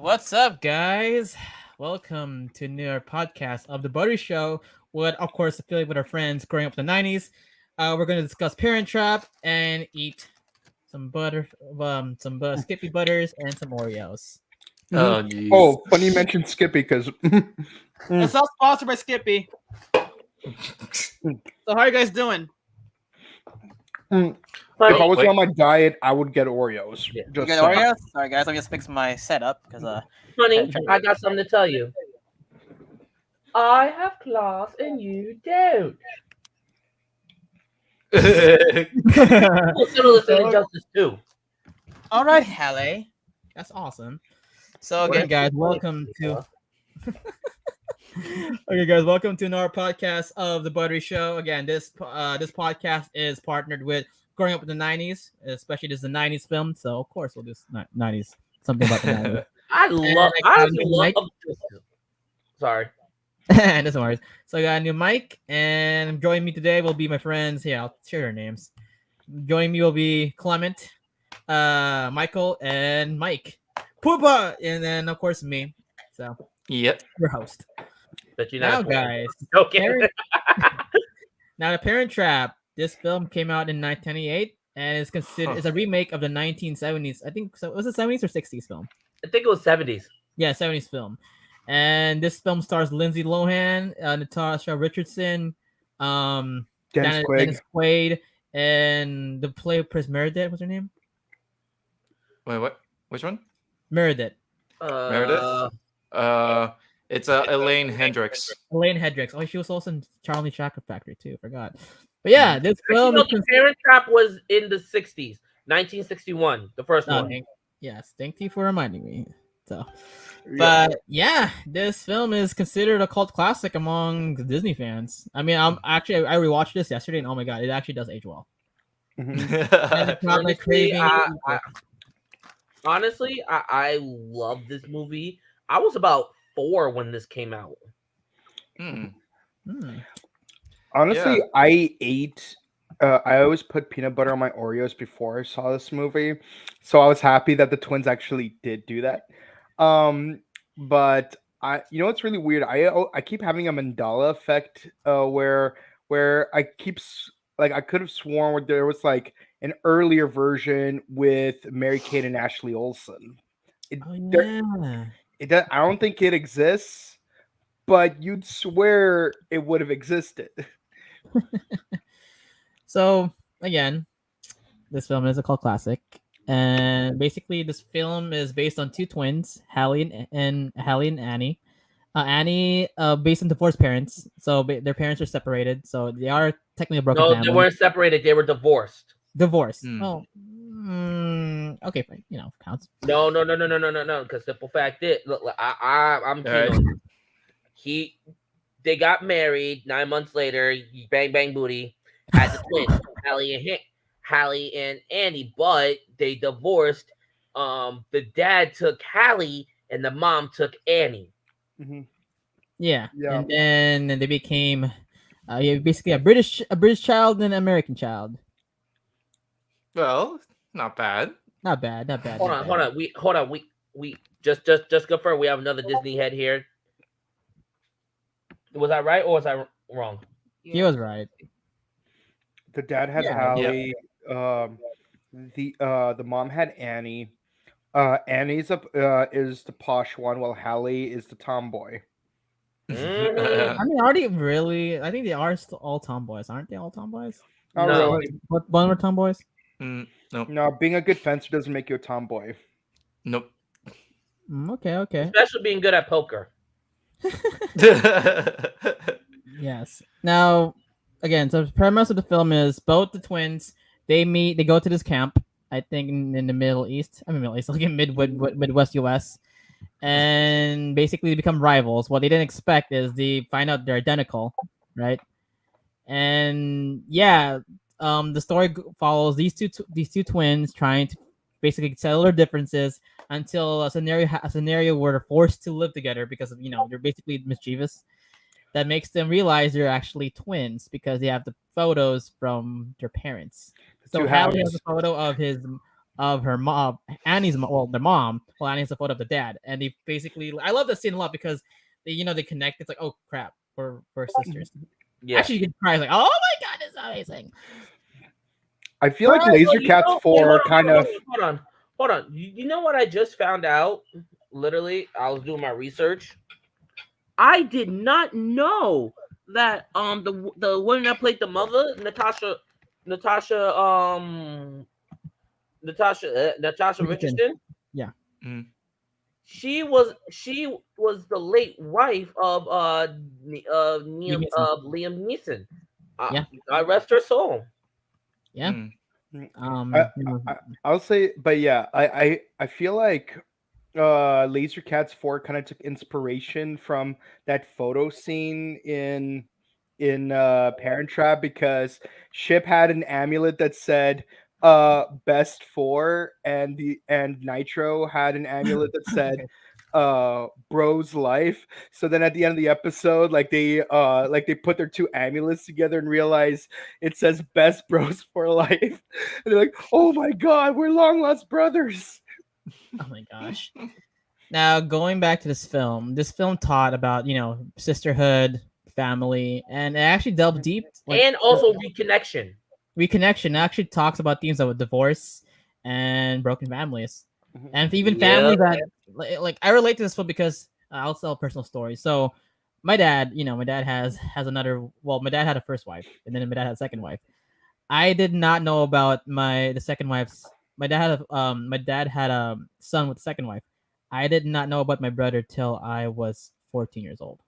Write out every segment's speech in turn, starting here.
What's up, guys? Welcome to another podcast of the Buddy Show. With, of course, affiliate with our friends growing up in the '90s. We're going to discuss Parent Trap and eat some butter, Skippy butters and some Oreos. Oh, Oh, jeez. funny you mentioned Skippy because It's not sponsored by Skippy. So how are you guys doing? if I was on my diet, I would get Oreos. Yeah. You Just get saying. Oreos? Sorry, guys. Let me just fix my setup because Honey, I got something to tell you. I have class and you don't. Well, similar to Injustice 2. All right, Halle. That's awesome. So again, guys, welcome to. Okay, guys, welcome to another podcast of the Buttery Show. Again, this podcast is partnered with Growing Up in the '90s, especially this is the '90s film, so of course we'll do '90s something about the '90s. I love. Sorry. That's no worries. So I got a new mic, and joining me today will be my friends. Here, I'll share their names. Joining me will be Clement, Michael, and Mike. Poopa, and then of course me. So Yep. your host. But you Now, guys. Okay. Now, The Parent Trap. This film came out in 1998 and is considered it's a remake of the 1970s. I think so. Was it 70s or 60s film? I think it was 70s. Yeah, 70s film. And this film stars Lindsay Lohan, Natasha Richardson, Dennis Quaid, and the player Pris Meredith. What's her name? Wait, what? Which one? Meredith. Meredith? It's Elaine Hendricks. Elaine Hendricks. Oh, she was also in Charlie Chocolate Factory too. Forgot. But yeah, this film. The Parent Trap was in the 60s, 1961, the first one. Yes, thank you for reminding me. So, but yeah, this film is considered a cult classic among Disney fans. I mean, I rewatched this yesterday, and oh my god, it actually does age well. And it's not like craving. Honestly, I love this movie. I was about 4 when this came out. Honestly, Yeah. I ate. I always put peanut butter on my Oreos before I saw this movie, so I was happy that the twins actually did do that. But what's really weird? I keep having a Mandela effect, where I I could have sworn there was like an earlier version with Mary Kate and Ashley Olsen. I don't think it exists, but you'd swear it would have existed. So again, this film is a cult classic, and basically, this film is based on two twins, Hallie and Annie. Annie, based on divorced parents, so their parents are separated, so they are technically a broken family. No, they weren't separated; they were divorced. Divorced. Oh, okay, fine. Counts. No. Because simple fact is, look, I'm they got married 9 months later. Bang bang booty. Had the twins, Hallie and Annie, but they divorced. The dad took Hallie, and the mom took Annie. Mm-hmm. Yeah, and then they became basically a British child and an American child. Well, not bad. Not bad. Hold on. We just confirm we have another Disney head here. Was I right or was I wrong? He was right. The dad had Hallie. The mom had Annie. Annie's is the posh one, while Hallie is the tomboy. I mean, are they really? I think they are still all tomboys, aren't they? All tomboys? Not No. really. What one were tomboys? Nope. No, being a good fencer doesn't make you a tomboy. Nope. Okay. Especially being good at poker. Yes. Now, again, so the premise of the film is both the twins, they go to this camp, I think in the Middle East. Like in Midwest US. And basically they become rivals. What they didn't expect is they find out they're identical, right? And yeah, the story follows these two twins trying to basically settle their differences until a scenario where they're forced to live together because of they're basically mischievous. That makes them realize they're actually twins because they have the photos from their parents. So Hallie has a photo of of her mom, Annie's mom, well, the mom. Well, Annie has a photo of the dad, and they basically, I love that scene a lot because they connect. It's like, oh crap, we're sisters. Yeah. Actually, you can cry like, oh my god, it's amazing. I feel like Laser Cats wait, 4 kind of. hold on. You know what I just found out? Literally, I was doing my research. I did not know that the woman that played the mother, Natasha Natasha Richardson. Richardson. Yeah. Mm. She was the late wife of Neeson. Liam Neeson. Yeah. God rest her soul. Yeah. Mm. I'll say, but yeah, I feel like Laser Cats 4 kind of took inspiration from that photo scene in Parent Trap, because Ship had an amulet that said best four, and Nitro had an amulet that said bro's life. So then at the end of the episode, like they put their two amulets together and realize it says best bros for life. And they're like, oh my god, we're long lost brothers. Oh my gosh. Now going back to this film taught about sisterhood, family, and it actually delved deep. And also reconnection. Reconnection actually talks about themes of divorce and broken families, Mhm. and even Yeah. families that like I relate to this film because I'll tell a personal story. So my dad, my dad has another. Well, my dad had a first wife, and then my dad had a second wife. I did not know about the second wife's. My dad had a son with the second wife. I did not know about my brother till I was 14 years old.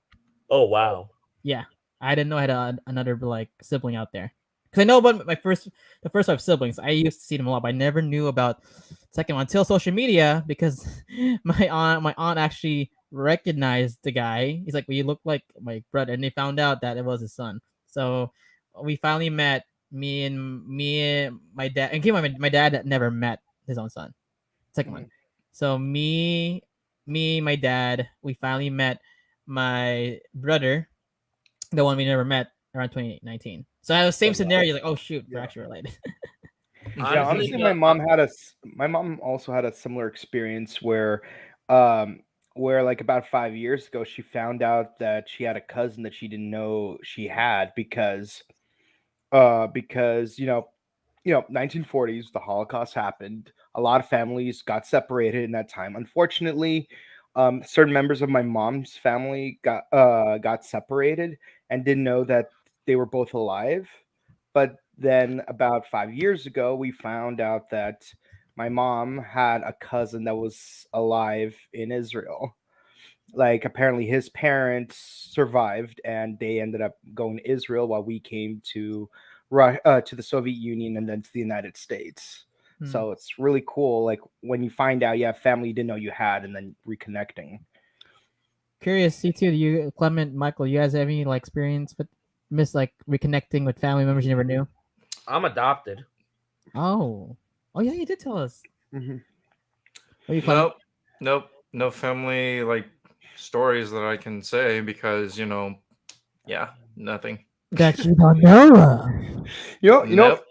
Oh wow. Yeah, I didn't know I had another like sibling out there. Because I know about the first five siblings. I used to see them a lot, but I never knew about the second one until social media because my aunt actually recognized the guy. He's like, "Well, you look like my brother," and they found out that it was his son. So we finally met. Me and my dad, and keep in mind, my dad never met his own son. Second one. So my dad, we finally met my brother, the one we never met around 2019. So I had the same scenario, like, oh shoot, we're actually related. Yeah, honestly, my mom also had a similar experience where like about 5 years ago she found out that she had a cousin that she didn't know she had, because 1940s, the Holocaust happened. A lot of families got separated in that time. Unfortunately, certain members of my mom's family got separated and didn't know that they were both alive. But then about 5 years ago, we found out that my mom had a cousin that was alive in Israel. Like apparently his parents survived and they ended up going to Israel while we came to the Soviet Union and then to the United States. So it's really cool, like when you find out you have family you didn't know you had, and then reconnecting. Curious, C2, do you, Clement, Michael, you guys have any like experience with reconnecting with family members you never knew? I'm adopted. Oh yeah, you did tell us. Mhm. What are you, Clement? Nope. No family like stories that I can say because yeah, nothing. That you don't know. Nope.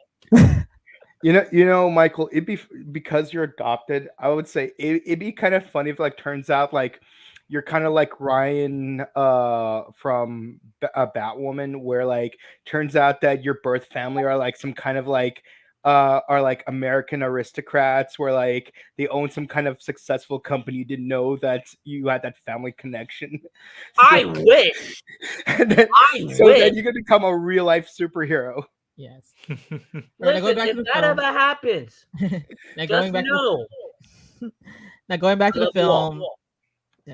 Michael, it'd be because you're adopted. I would say it'd be kind of funny if like turns out like you're kind of like Ryan from Batwoman, where like turns out that your birth family are like some kind of like are like American aristocrats, where like they own some kind of successful company. You didn't know that you had that family connection. I wish. And then, I so wish. then you could become a real life superhero. Yes. Listen, if that ever happens, Now just going back know. now going back to the Love you all. film.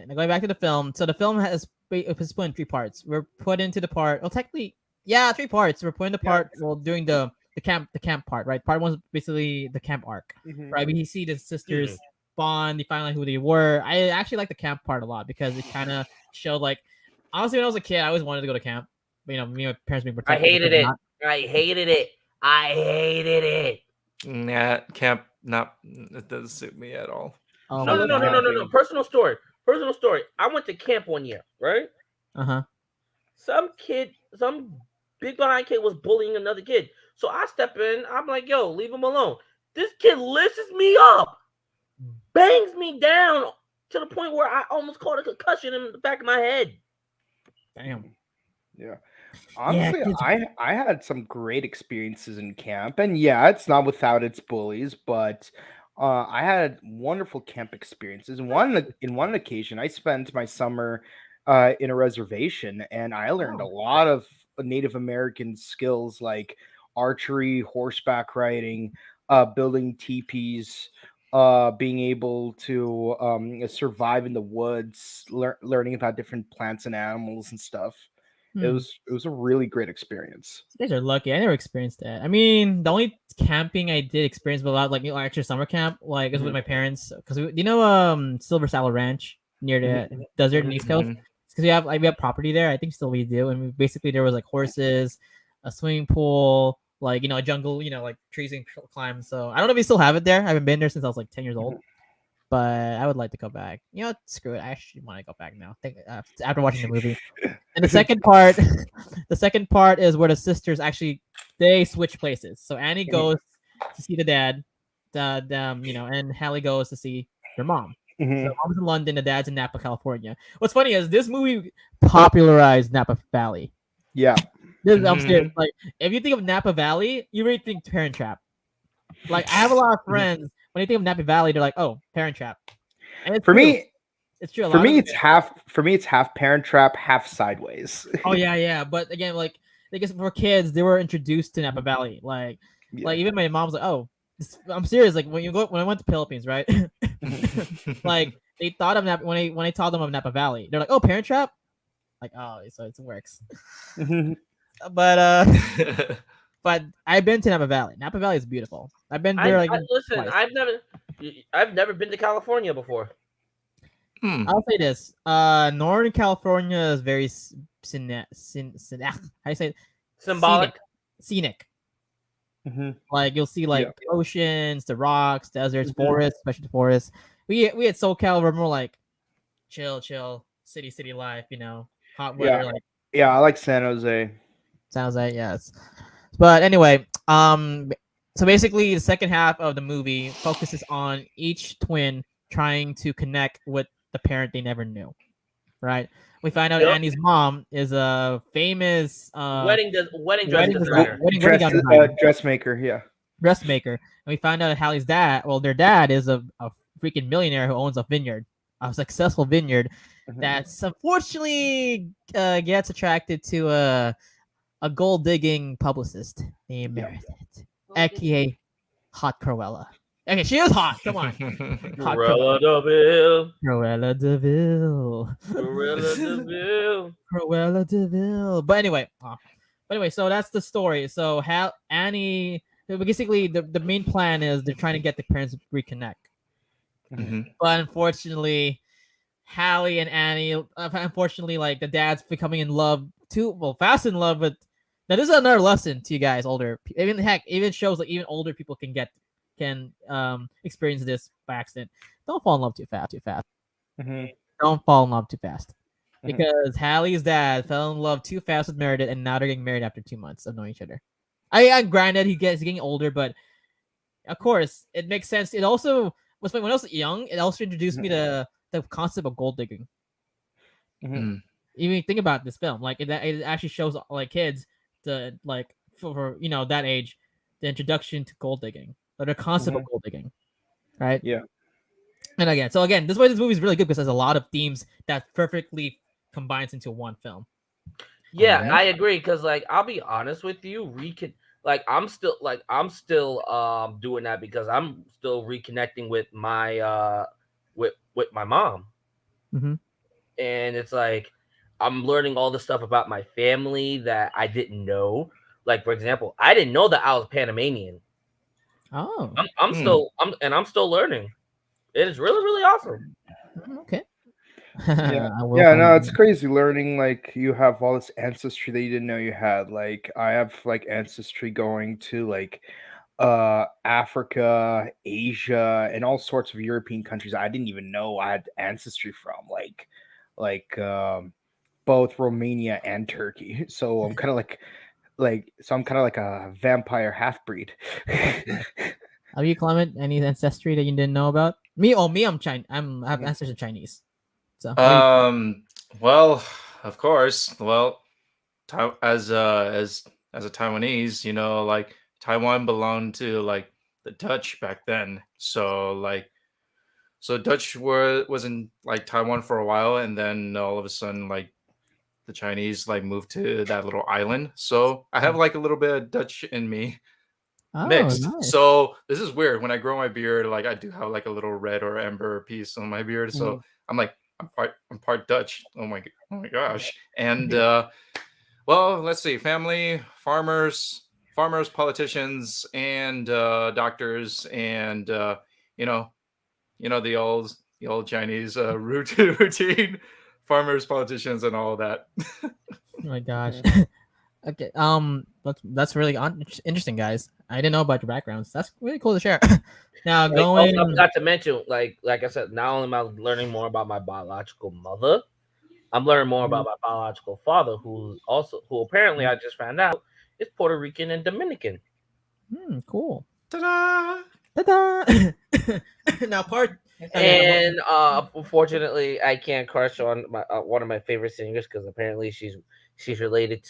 Now going back to the film. So the film is split in three parts. We're put into the part. Well, technically, yeah, three parts. We're put in the part. Well, doing the camp part, right? Part one is basically the camp arc, right? We see the sisters bond. They find out who they were. I actually like the camp part a lot because it kind of showed like, honestly, when I was a kid, I always wanted to go to camp. But, me and my parents being I protective. hated it. I hated it. I hated it. Nah, camp not. It doesn't suit me at all. Oh, No. Personal story. I went to camp one year, right? Uh-huh. Some big behind kid was bullying another kid. So I step in. I'm like, yo, leave him alone. This kid lifts me up, bangs me down to the point where I almost caught a concussion in the back of my head. Damn. Yeah. Yeah, Honestly, kids. I had some great experiences in camp, and yeah, it's not without its bullies, but I had wonderful camp experiences. In one occasion, I spent my summer in a reservation, and I learned a Oh. lot of Native American skills like archery, horseback riding, building teepees, being able to survive in the woods, learning about different plants and animals and stuff. Hmm. It was a really great experience. You guys are lucky. I never experienced that. I mean, the only camping I did experience with a lot, like actually summer camp, like is with Mhm. my parents. Because you know, Silver Saddle Ranch near the Mhm. desert in the East Coast. Mhm. Because we have property there. I think still we do. And basically there was like horses, a swimming pool, like a jungle, like trees and climb. So I don't know if we still have it there. I haven't been there since I was like 10 years old. But I would like to go back. Screw it. I actually want to go back now. Think after watching the movie. And the second part, the second part is where the sisters actually they switch places. So Annie goes to see the dad, and Hallie goes to see their mom. So Mhm. mom's in London, the dad's in Napa, California. What's funny is this movie popularized Napa Valley. Yeah. This I'm serious. Mhm. Like if you think of Napa Valley, you really think Parent Trap. Like I have a lot of friends when they think of Napa Valley, they're like, "Oh, Parent Trap," and it's For true. me, It's true. A for lot of me them. it's half for me it's half Parent Trap, half Sideways. Oh yeah. But again, like I guess for kids, they were introduced to Napa Valley. Yeah. Like even my mom's like, "Oh, I'm serious." Like when I went to Philippines, right? Like they thought of Napa when I told them of Napa Valley, they're like, "Oh, Parent Trap." Like, oh, so it works. Mhm. But but I've been to Napa Valley. Napa Valley is beautiful. I've been there like Listen. twice. I've never been to California before. Hmm. I'll say this: Northern California is very how do you say it? Symbolic. Scenic. Mhm. Like you'll see Yeah. like oceans, the rocks, deserts, Mhm. forests, especially the forests. We at SoCal we're more like chill, city life. Hot Yeah. weather. Like Yeah, I like San Jose. sounds like yes. But anyway, so basically the second half of the movie focuses on each twin trying to connect with the parent they never knew. Right? We find out Yep. Annie's mom is a famous Wedding dress designer. wedding gown designer, Dressmaker, yeah. dressmaker. And we find out Hallie's dad, well, their dad is a freaking millionaire who owns a vineyard, a successful vineyard Mhm. that's unfortunately gets attracted to a gold digging publicist named Yeah. Meredith, aka Hot Cruella. Okay, she is hot. Come on, Hot Cruella Deville. Cruella Deville. Cruella Deville. Cruella Deville. But anyway, so that's the story. So Annie, basically the main plan is they're trying to get the parents to reconnect. Mhm. But unfortunately, Hallie and Annie, unfortunately, like the dad's becoming in love too, well, fast in love with. Now this is another lesson to you guys, even shows like even older people can experience this by accident. Don't fall in love too fast. Mhm. Don't fall in love too fast. Mhm. Because Hallie's dad fell in love too fast with Meredith, and now they're getting married after 2 months of knowing each other. I granted he's getting older, but of course it makes sense. It also was when I was young. It also introduced me to the concept of gold digging. Mhm. Mm. Even think about this film, like it actually shows like kids the like for that age, the introduction to gold digging or the concept of Mhm. gold digging, right? Yeah. And again, this is why this movie is really good because there's a lot of themes that perfectly combines into one film. Yeah, Yeah. I agree. Cause like I'll be honest with you, I'm still doing that because I'm still reconnecting with my with my mom. Mm-hmm. And it's like I'm learning all the stuff about my family that I didn't know. Like for example, I didn't know that I was Panamanian. Oh, I'm still learning. It is really really awesome. okay. Yeah. I will Yeah, find no, it's out. crazy learning like you have all this ancestry that you didn't know you had. Like I have like ancestry going to like Africa, Asia, and all sorts of European countries I didn't even know I had ancestry from. Like both Romania and Turkey. So I'm kind of like so I'm kind of like a vampire half breed. Have you, Clement? Any ancestry that you didn't know about? Me? Oh, me. I'm Chinese. I have ancestors Chinese. So what do you? Um. Well, of course. Well, as a Taiwanese, like Taiwan belonged to like the Dutch back then. So Dutch was in like Taiwan for a while, and then all of a sudden, like the Chinese like moved to that little island. So I have like a little bit of Dutch in me Oh, mixed. nice. So this is weird. When I grow my beard, like I do have like a little red or amber piece on my beard. So I'm like I'm part Dutch. Oh my gosh. And well, let's see. Family, farmers, politicians, and doctors, and you know, the old Chinese routine. Farmers, politicians, and all that. Oh my gosh. Okay. That's really interesting, guys. I didn't know about your backgrounds. That's really cool to share. Now Like, also, I going. forgot to mention, like I said, not only am I learning more about my biological mother, I'm learning more about my biological father, who apparently I just found out is Puerto Rican and Dominican. Cool. Ta-da! Ta-da! Now part. Okay, And unfortunately, I can't crush on my one of my favorite singers because apparently she's related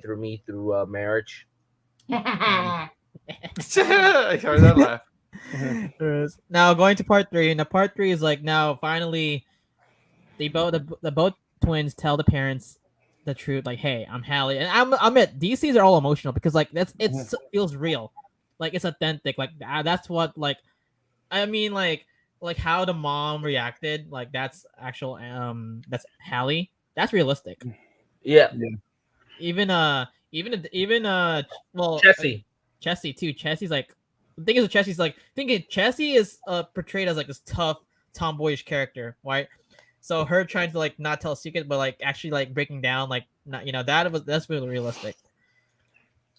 through me through marriage. I heard that laugh. Now going to part three. Now part three is like now finally the both twins tell the parents the truth. Like, hey, I'm Hallie, and I admit these scenes are all emotional because like it feels real, like it's authentic. Like that's what like I mean like how the mom reacted. Like that's actual that's Hallie. That's realistic. Yeah, Even well Jesse. Chessie too. Chessie's like the thing is with Chessie's like thinking Chessie is portrayed as like this tough tomboyish character, right? So her trying to like not tell a secret, but like actually like breaking down, like not that's really realistic.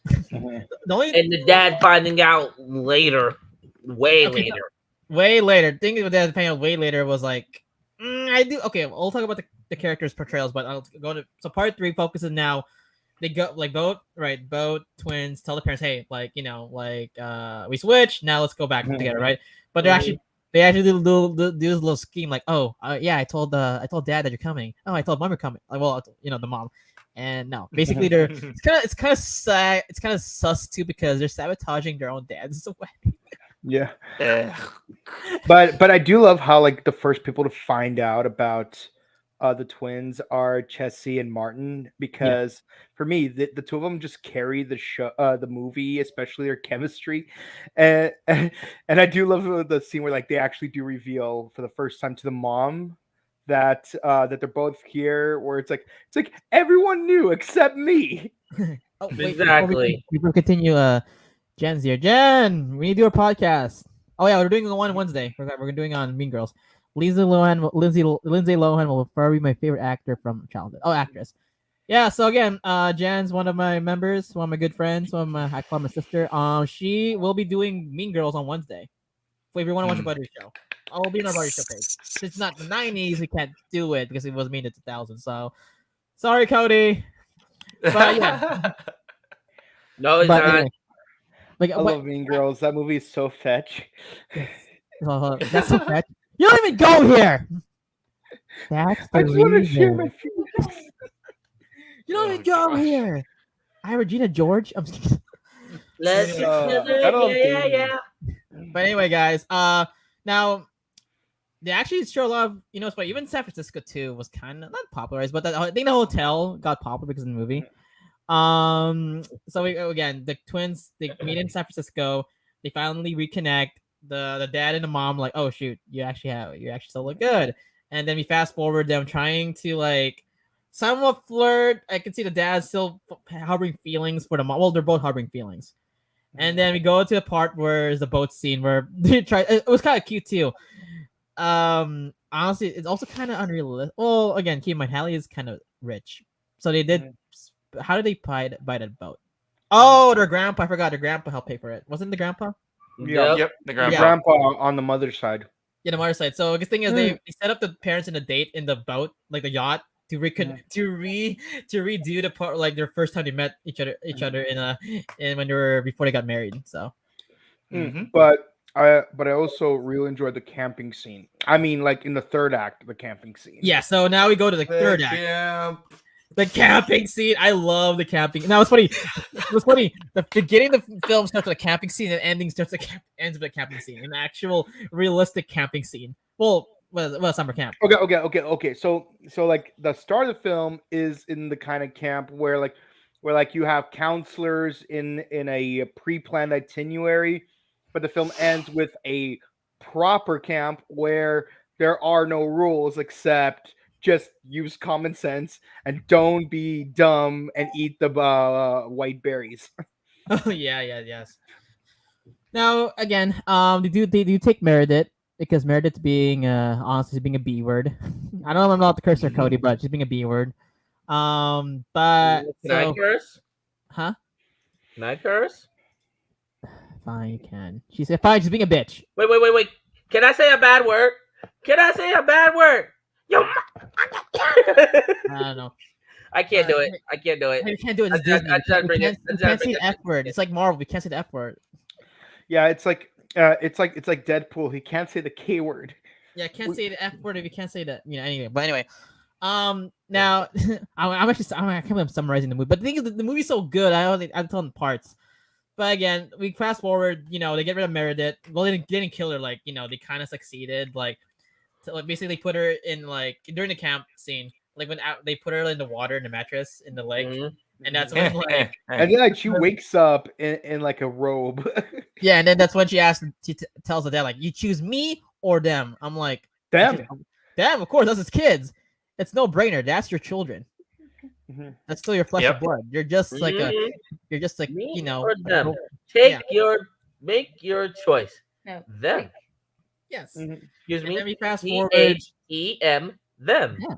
The only And the dad finding out later, way okay, later. way later. Thinking with that panel way later was like I do okay. We'll talk about the characters' portrayals, but I'll go to so part three focuses now. They go like both twins tell the parents, hey, like we switch now, let's go back together, right? But they actually do this little scheme like, oh yeah, I told dad that you're coming. Oh, I told mom you're coming. Like, well, the mom, and no, basically they're it's kind of sad. It's kind of sus too because they're sabotaging their own dad's wedding. Yeah. Eh. But I do love how like the first people to find out about the twins are Chessie and Martin because for me the two of them just carry the show the movie, especially their chemistry, and I do love the scene where like they actually do reveal for the first time to the mom that that they're both here, where it's like everyone knew except me. Oh wait, Exactly. before we continue, Jen's here. Jen, we need to do a podcast. Oh yeah, we're doing one on Wednesday. We're doing on Mean Girls. Lindsay Lohan will forever be my favorite actor from childhood. Oh, actress. Yeah. So again, Jen's one of my members, one of my good friends, I call my sister. She will be doing Mean Girls on Wednesday. So if you want to watch a buddy show, I will be on our buddy show page. Since it's not the '90s, we can't do it because it was made in the 2000s. So sorry, Cody. But yeah. No, it's But not. anyway, like I love Mean Girls. That movie is so fetch. that's so bad. You don't even go here. That's the I just want to share reason. my feelings. You don't Oh, even go gosh. here. I Regina George. I'm just kidding. Let's get I together. love Yeah, David. yeah. But anyway, guys. Now they actually show a lot of but even San Francisco too was kind of not popularized, but I think the hotel got popular because of the movie. So again, the twins they meet in San Francisco. They finally reconnect. The dad and the mom like, oh shoot, you actually still look good. And then we fast forward them trying to like somewhat flirt. I can see the dad still harboring feelings for the mom. Well, they're both harboring feelings. And then we go to the part where there's the boat scene where they try. It was kind of cute too. Honestly, it's also kind of unrealistic. Well, again, keep in mind, Hallie is kind of rich, so they did. How did they buy that boat? Oh, their grandpa. I forgot their grandpa helped pay for it. Wasn't the grandpa? Yeah. Yep, the The grandpa. grandpa on the mother's side. Yeah, the mother side. So the thing is, they set up the parents in a date in the boat, like the yacht, to redo the part like their first time they met each other in when they were before they got married. So Mm-hmm. But I also really enjoyed the camping scene. I mean, like in the third act, the camping scene. Yeah, so now we go to the The third act. camp. The camping scene. I love the camping. Now it's funny. It's funny. The beginning of the film starts with a camping scene, and ending starts ends with a camping scene, an actual realistic camping scene. Well, summer camp. Okay. So like the start of the film is in the kind of camp where you have counselors in a pre-planned itinerary, but the film ends with a proper camp where there are no rules except just use common sense and don't be dumb and eat the white berries. Oh yeah, yes. Now again, they do take Meredith because Meredith being honestly being a B word. I don't know if I'm not the cursor Cody, but she's being a B word. But Can I so curse? huh? Can I curse? Fine, you can. She said fine. She's being a bitch. Wait. Can I say a bad word? Can I say a bad word? Yo, I don't know. I can't do it. I can't do it. We can't do it. It's I Disney. tried to We bring can't, it. I we tried to can't bring say the F word. It's like Marvel. We can't say the F word. Yeah, it's like Deadpool. He can't say the K word. Yeah, I can't say the F word if you can't say that. Anyway. But anyway, now I can't believe I'm summarizing the movie. But the thing is, the movie's so good. I'm telling parts. But again, we fast forward. They get rid of Meredith. Well, they didn't kill her. Like, they kind of succeeded. Like basically put her in like during the camp scene. Like when they put her in the water in the mattress in the lake, Mhm. and that's when like And then like she wakes up in like a robe. yeah, and then that's when she asks. Tells the dad like, "You choose me or them." I'm like, Them. "Them, of course. That's his kids. It's no brainer. That's your children. Mhm. That's still your flesh and Yep. blood. You're just like a. Mhm. You're just like Me a or them? ro- Take yeah. make your choice. No. Them. Yes. Mhm. Excuse And me. then we fast T forward. H E M. Them. Yeah.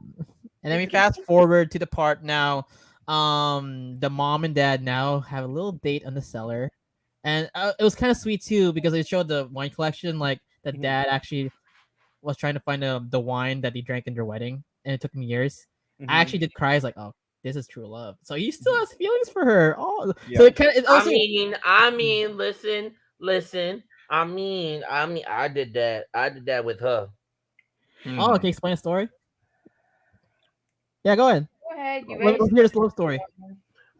And then we fast forward to the part now. The mom and dad now have a little date on the cellar, and it was kind of sweet too because they showed the wine collection. Like the Mhm. dad actually was trying to find the wine that he drank in their wedding, and it took him years. I Mhm. actually did cry. I was like, oh, this is true love. So he still has feelings for her. Oh, Yeah. so it also. I mean, listen. I did that. I did that with her. Oh, can you explain a story? Yeah, go ahead. Go ahead. You Let's hear this love story.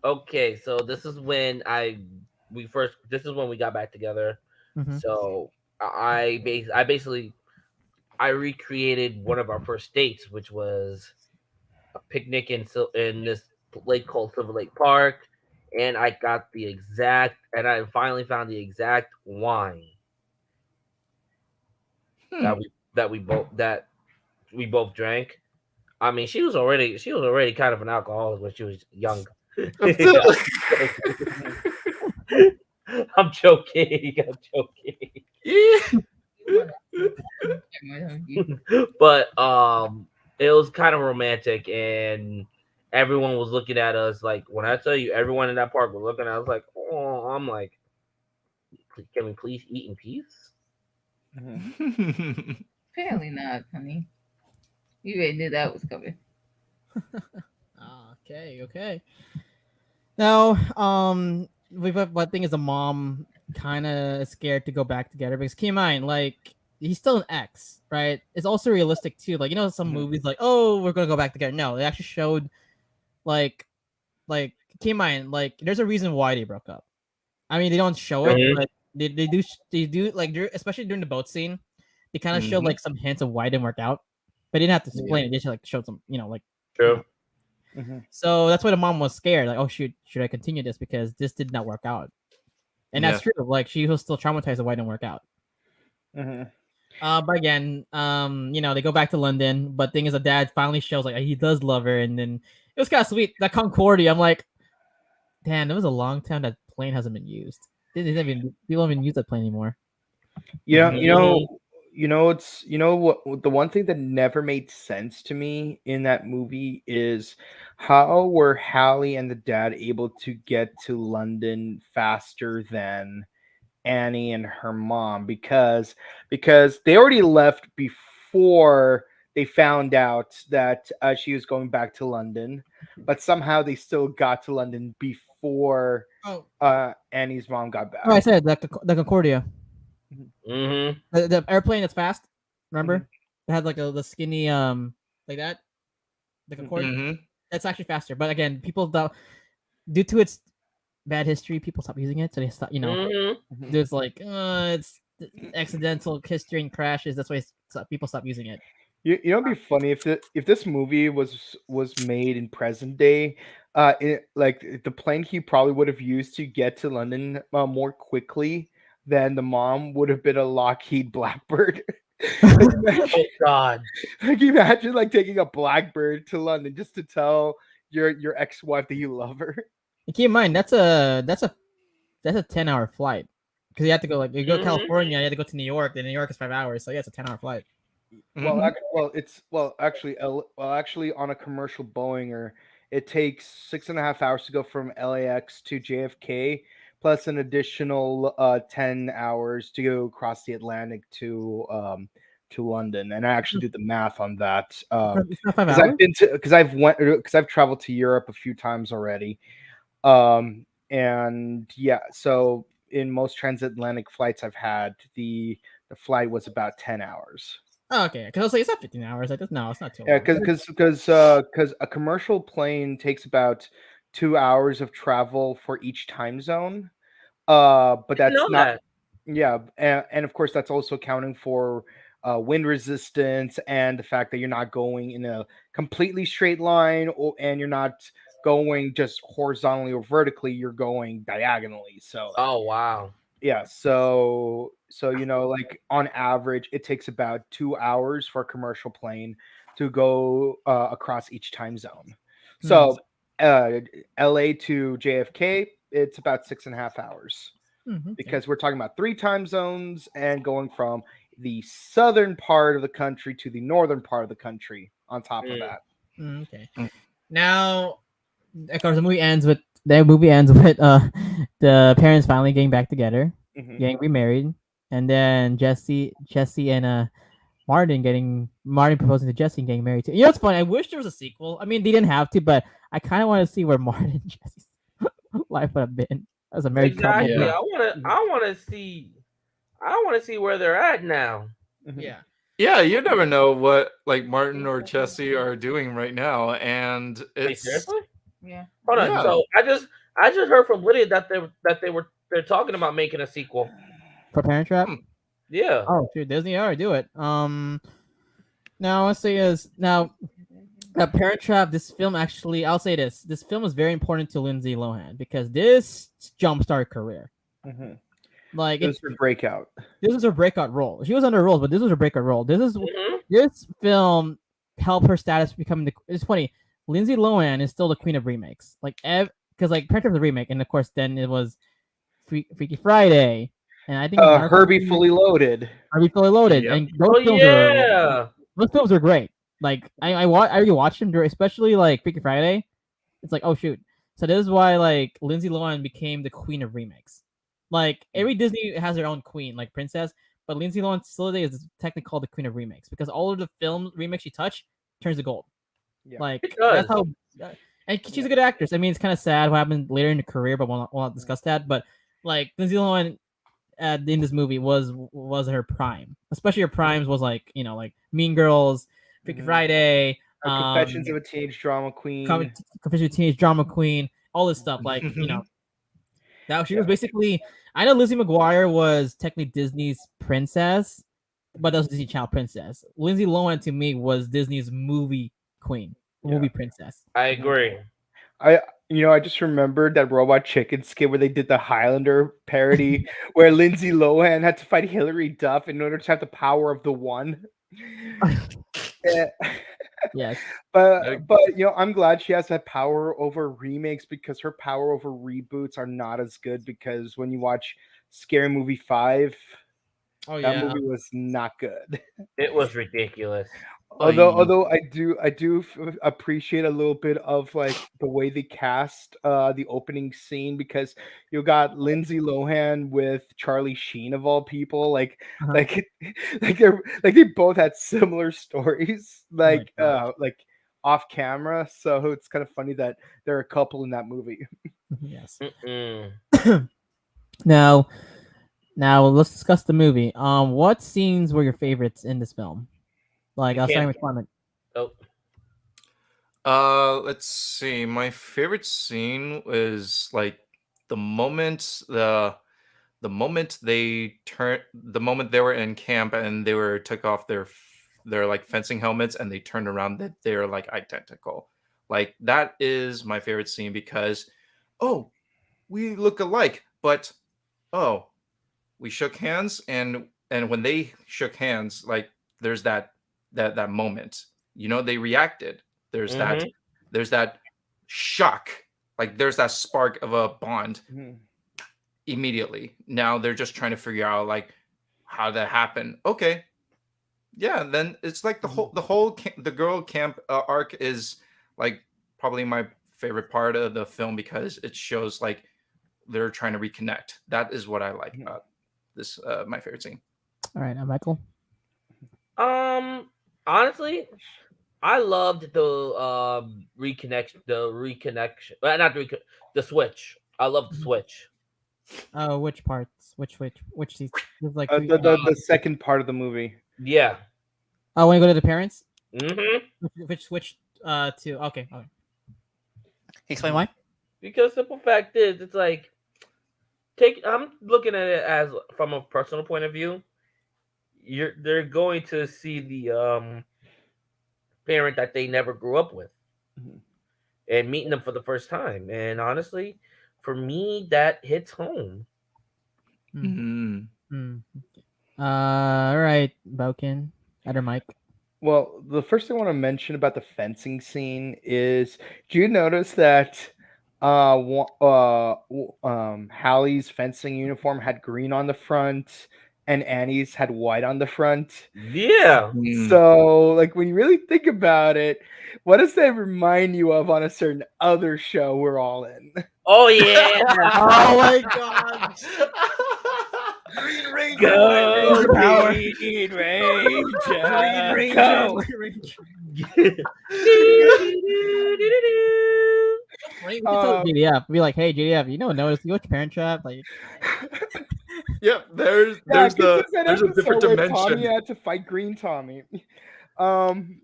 Okay, so this is when this is when we got back together. Mhm. So I basically I recreated one of our first dates, which was a picnic in this lake called Silver Lake Park, and I finally found the exact wine Hmm. that we both drank. I mean, she was already kind of an alcoholic when she was young. I'm joking. I'm joking. Yeah. But it was kind of romantic, and everyone was looking at us like when I tell you everyone in that park was looking at us like, oh, I'm like, can we please eat in peace? Mhm. Apparently not, honey. You already knew that was coming. Okay. Now, one thing is the mom kind of scared to go back together because keep in mind, like he's still an ex, right? It's also realistic too. Like some Mhm. movies, like oh, we're gonna go back together. No, they actually showed like keep in mind, like there's a reason why they broke up. I mean, they don't show it, Mhm. but they do like especially during the boat scene, they kind of showed Mhm. like some hints of why it didn't work out, but they didn't have to Yeah. explain it. They just like showed some, like True. Mhm. so that's why the mom was scared. Like, oh should I continue this because this did not work out, and that's Yeah. true. Like she was still traumatized of why it didn't work out. Mhm. But again, they go back to London, but thing is, the dad finally shows like he does love her, and then it was kind of sweet. That Concordia, I'm like, damn, it was a long time that plane hasn't been used. People don't even use that plane anymore. You know, you know, Mhm. what the one thing that never made sense to me in that movie is how were Hallie and the dad able to get to London faster than Annie and her mom because they already left before they found out that she was going back to London, but somehow they still got to London before Oh, Annie's mom got I back. said that the Concordia. Mm-hmm. The airplane that's fast. Remember, Mhm. it had like the skinny like that, like a cord. Hmm. That's actually faster. But again, people don't, due to its bad history, people stop using it. So they stop. Mm-hmm. Mhm. There's like it's accidental history and crashes. That's why people stop using it. You know, it'd be funny if this movie was made in present day, like the plane he probably would have used to get to London more quickly than the mom would have been a Lockheed Blackbird. like, imagine, Oh God. like imagine like taking a Blackbird to London just to tell your ex wife that you love her. And keep in mind that's a 10-hour flight because you have to go like you go to Mm-hmm. California, you have to go to New York. Then New York is 5 hours, so yeah, it's a 10-hour flight. Well, Hmm. actually, on a commercial Boeinger, it takes 6.5 hours to go from LAX to JFK, plus an additional 10 hours to go across the Atlantic to London. And I actually did the math on that It's not five because I've hours. been to because I've traveled to Europe a few times already. And yeah, so in most transatlantic flights I've had, the flight was about 10 hours. Oh, okay, because I was like, it's not 15 hours. Like, no, it's not too Yeah, long. because a commercial plane takes about 2 hours of travel for each time zone. But Didn't that's know not that. yeah, and of course that's also accounting for wind resistance and the fact that you're not going in a completely straight line, and you're not going just horizontally or vertically. You're going diagonally. So Oh wow. yeah, so like on average it takes about 2 hours for a commercial plane to go across each time zone. Hmm. So LA to JFK, it's about 6.5 hours Okay. because we're talking about three time zones and going from the southern part of the country to the northern part of the country on top of Mm. that. Okay. Now, of course, the movie ends with the parents finally getting back together, Hmm. getting remarried, and then Jesse and Martin proposing to Jesse and getting married too. You know what's funny? I wish there was a sequel. I mean, they didn't have to, but I kind of want to see where Martin and Jesse's life would have been as a married couple. Exactly. Yeah. Mhm. I wanna see where they're at now. Hmm. Yeah. Yeah, you never know what like Martin or Jesse are doing right now, and Wait, it's seriously? Yeah. Hold on. yeah. So I just heard from Lydia that they're talking about making a sequel. For Parent Trap. Hmm. Yeah. Oh, shoot, Disney already do it. Now let's say is now Parent Trap. This film actually, I'll say this: this film is very important to Lindsay Lohan because this jumpstart career. Hmm. Like It was it, her breakout. this was her breakout role. She was under roles, but this was her breakout role. Hmm. This film helped her status becoming the. It's funny. Lindsay Lohan is still the queen of remakes. Like because like Parent Trap was a remake, and of course then it was Freaky Friday, and I think Harvey Herbie Fully Loaded. Fully Loaded, Yep. and Oh yeah. those films are great. Like I already watched them during, especially like Freaky Friday. It's like, oh shoot. So this is why like Lindsay Lohan became the queen of remakes. Like every Disney has their own queen, like princess, but Lindsay Lohan still today is technically called the queen of remakes because all of the film remakes she touch turns to gold. Yeah. It Like that's does. how. And she's a good actress. I mean, it's kind of sad what happened later in her career, but we'll not discuss that. But like Lindsay Lohan in this movie was her prime, especially her primes was like like Mean Girls, Freaky Mhm. Friday, Confessions of a Teenage Drama Queen. Confession of a Teenage Drama Queen, all this stuff. Like now she Yeah. was basically. I know Lizzie McGuire was technically Disney's princess, but that was Disney Channel princess. Lindsay Lohan to me was Disney's movie queen, Yeah. movie princess. I agree. I I just remembered that Robot Chicken skit where they did the Highlander parody where Lindsay Lohan had to fight Hilary Duff in order to have the power of the one. Eh, Yes. but I'm glad she has that power over remakes because her power over reboots are not as good because when you watch Scary Movie 5, Oh that yeah. movie was not good. It was ridiculous. Although I do appreciate a little bit of like the way they cast the opening scene because you got Lindsay Lohan with Charlie Sheen of all people Uh-huh. like like they both had similar stories Oh my god. like off camera, so it's kind of funny that they're a couple in that movie. Yes. Mm-mm. Now Now let's discuss the movie. What scenes were your favorites in this film? Like, The I'll start camp. with Clement. Oh, Let's see. My favorite scene is like the moment the moment they were in camp and they were took off their like fencing helmets and they turned around that they're like identical. Like that is my favorite scene because oh, we look alike, but oh, we shook hands and when they shook hands like there's that moment. You know, they reacted. There's that mm-hmm. there's that shock. Like there's that spark of a bond Mhm. immediately. Now they're just trying to figure out like how that happened. Okay, yeah. Then it's like the girl camp arc is like probably my favorite part of the film because it shows like they're trying to reconnect. That is what I like Mhm. about this. My favorite scene. All right, Michael. Honestly, I loved the reconnection. Well, not the switch. I love the Mhm. switch. Which parts? Which season? There's like three. The second part of the movie. Yeah. Oh, when you go to the parents, Mm-hmm. which switch to okay. Okay. Explain why. Because simple fact is, it's like I'm looking at it as from a personal point of view. They're going to see the parent that they never grew up with Mhm. and meeting them for the first time. And honestly, for me, that hits home. Hmm. Mm. Hmm. All right, Boken. Other Mike. Well, the first thing I want to mention about the fencing scene is, do you notice that Hallie's fencing uniform had green on the front and Annie's had white on the front? Yeah. Mm. So, like, when you really think about it, what does that remind you of on a certain other show we're all in? Oh yeah. Oh my god. Green Ranger, Go, Ranger power. Green Ranger! Green Ranger. Go! Green Ranger. We can tell Um, JDF. Be like, hey JDF, notice you watch Parent Trap? Like, Yep, there's Yeah, there's because the there's that there's a different episode where Tommy dimension. had to fight Green Tommy. Um,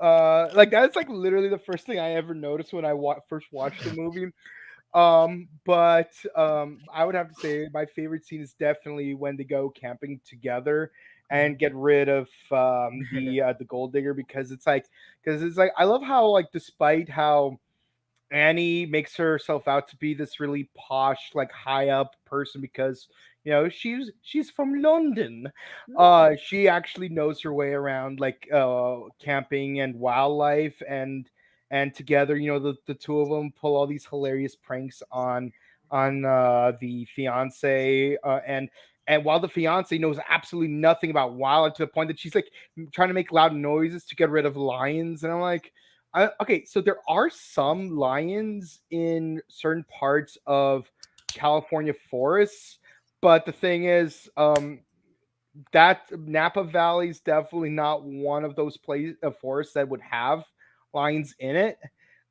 like that's like literally the first thing I ever noticed when I first watched the movie. But I would have to say my favorite scene is definitely when they go camping together and get rid of the gold digger because it's like I love how like despite how Annie makes herself out to be this really posh, like high up person because she's from London. She actually knows her way around like camping and wildlife and together, the two of them pull all these hilarious pranks on the fiance and while the fiance knows absolutely nothing about wildlife to the point that she's like trying to make loud noises to get rid of lions, and I'm like, okay, so there are some lions in certain parts of California forests, but the thing is, that Napa Valley is definitely not one of those forests that would have lions in it,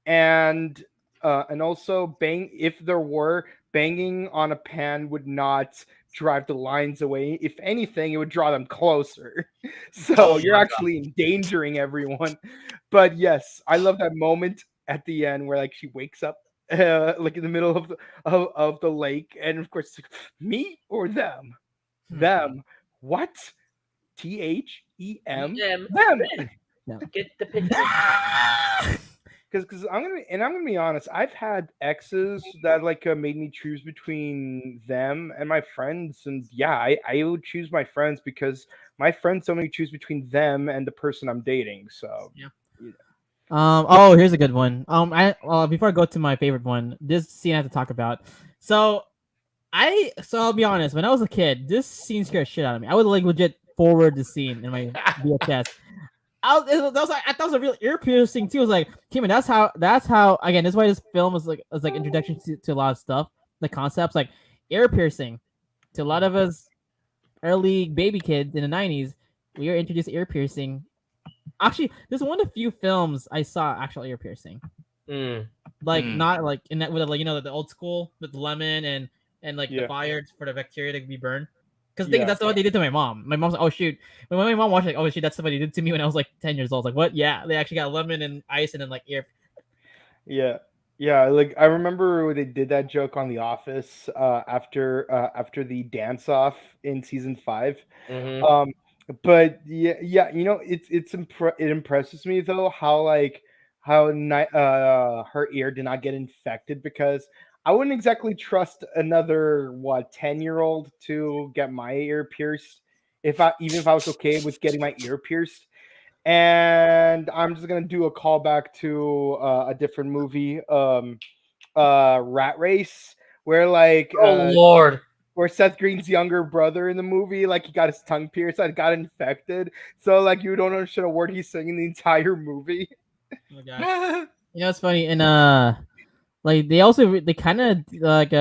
and also if there were, banging on a pan would not drive the lions away. If anything, it would draw them closer. So Oh you're my god. actually endangering everyone. But yes, I love that moment at the end where like she wakes up like in the middle of the lake, and of course, it's like, me or them, them. What? Them? EM. Them. no. Get the picture. Because I'm gonna be honest. I've had exes that like made me choose between them and my friends, and yeah, I would choose my friends because my friends don't make me choose between them and the person I'm dating. So Yeah. you Oh, here's a good one. Before I go to my favorite one, this scene I have to talk about. So I'll be honest. When I was a kid, this scene scared shit out of me. I would like legit forward the scene in my VHS. I thought it was a real ear piercing too. I was like, Kim, that's how again. This is why this film was like introduction to a lot of stuff, the concepts like ear piercing. To a lot of us early baby kids in the '90s, we were introduced to ear piercing. Actually, this is one of the few films I saw actual ear piercing. Mm. Like Mm. not like in that with like the old school with the lemon and like the yeah. fire for the bacteria to be burned. Because Yeah. that's what they did to my mom. My mom's like, oh shoot. When my mom watched, like, oh shoot, that's what they did to me when I was like 10 years old. I was like, what? Yeah, they actually got lemon and ice and then like ear. Yeah. Yeah, like I remember when they did that joke on The Office after the dance off in season 5. Hmm. Um, but yeah, it impresses me though how like her ear did not get infected, because I wouldn't exactly trust another 10-year-old to get my ear pierced, if I was okay with getting my ear pierced. And I'm just gonna do a callback to a different movie, Rat Race, where Oh Lord. where Seth Green's younger brother in the movie, like he got his tongue pierced and got infected. So like you don't understand a word he's saying in the entire movie. Oh my god. It's funny and like they kind of like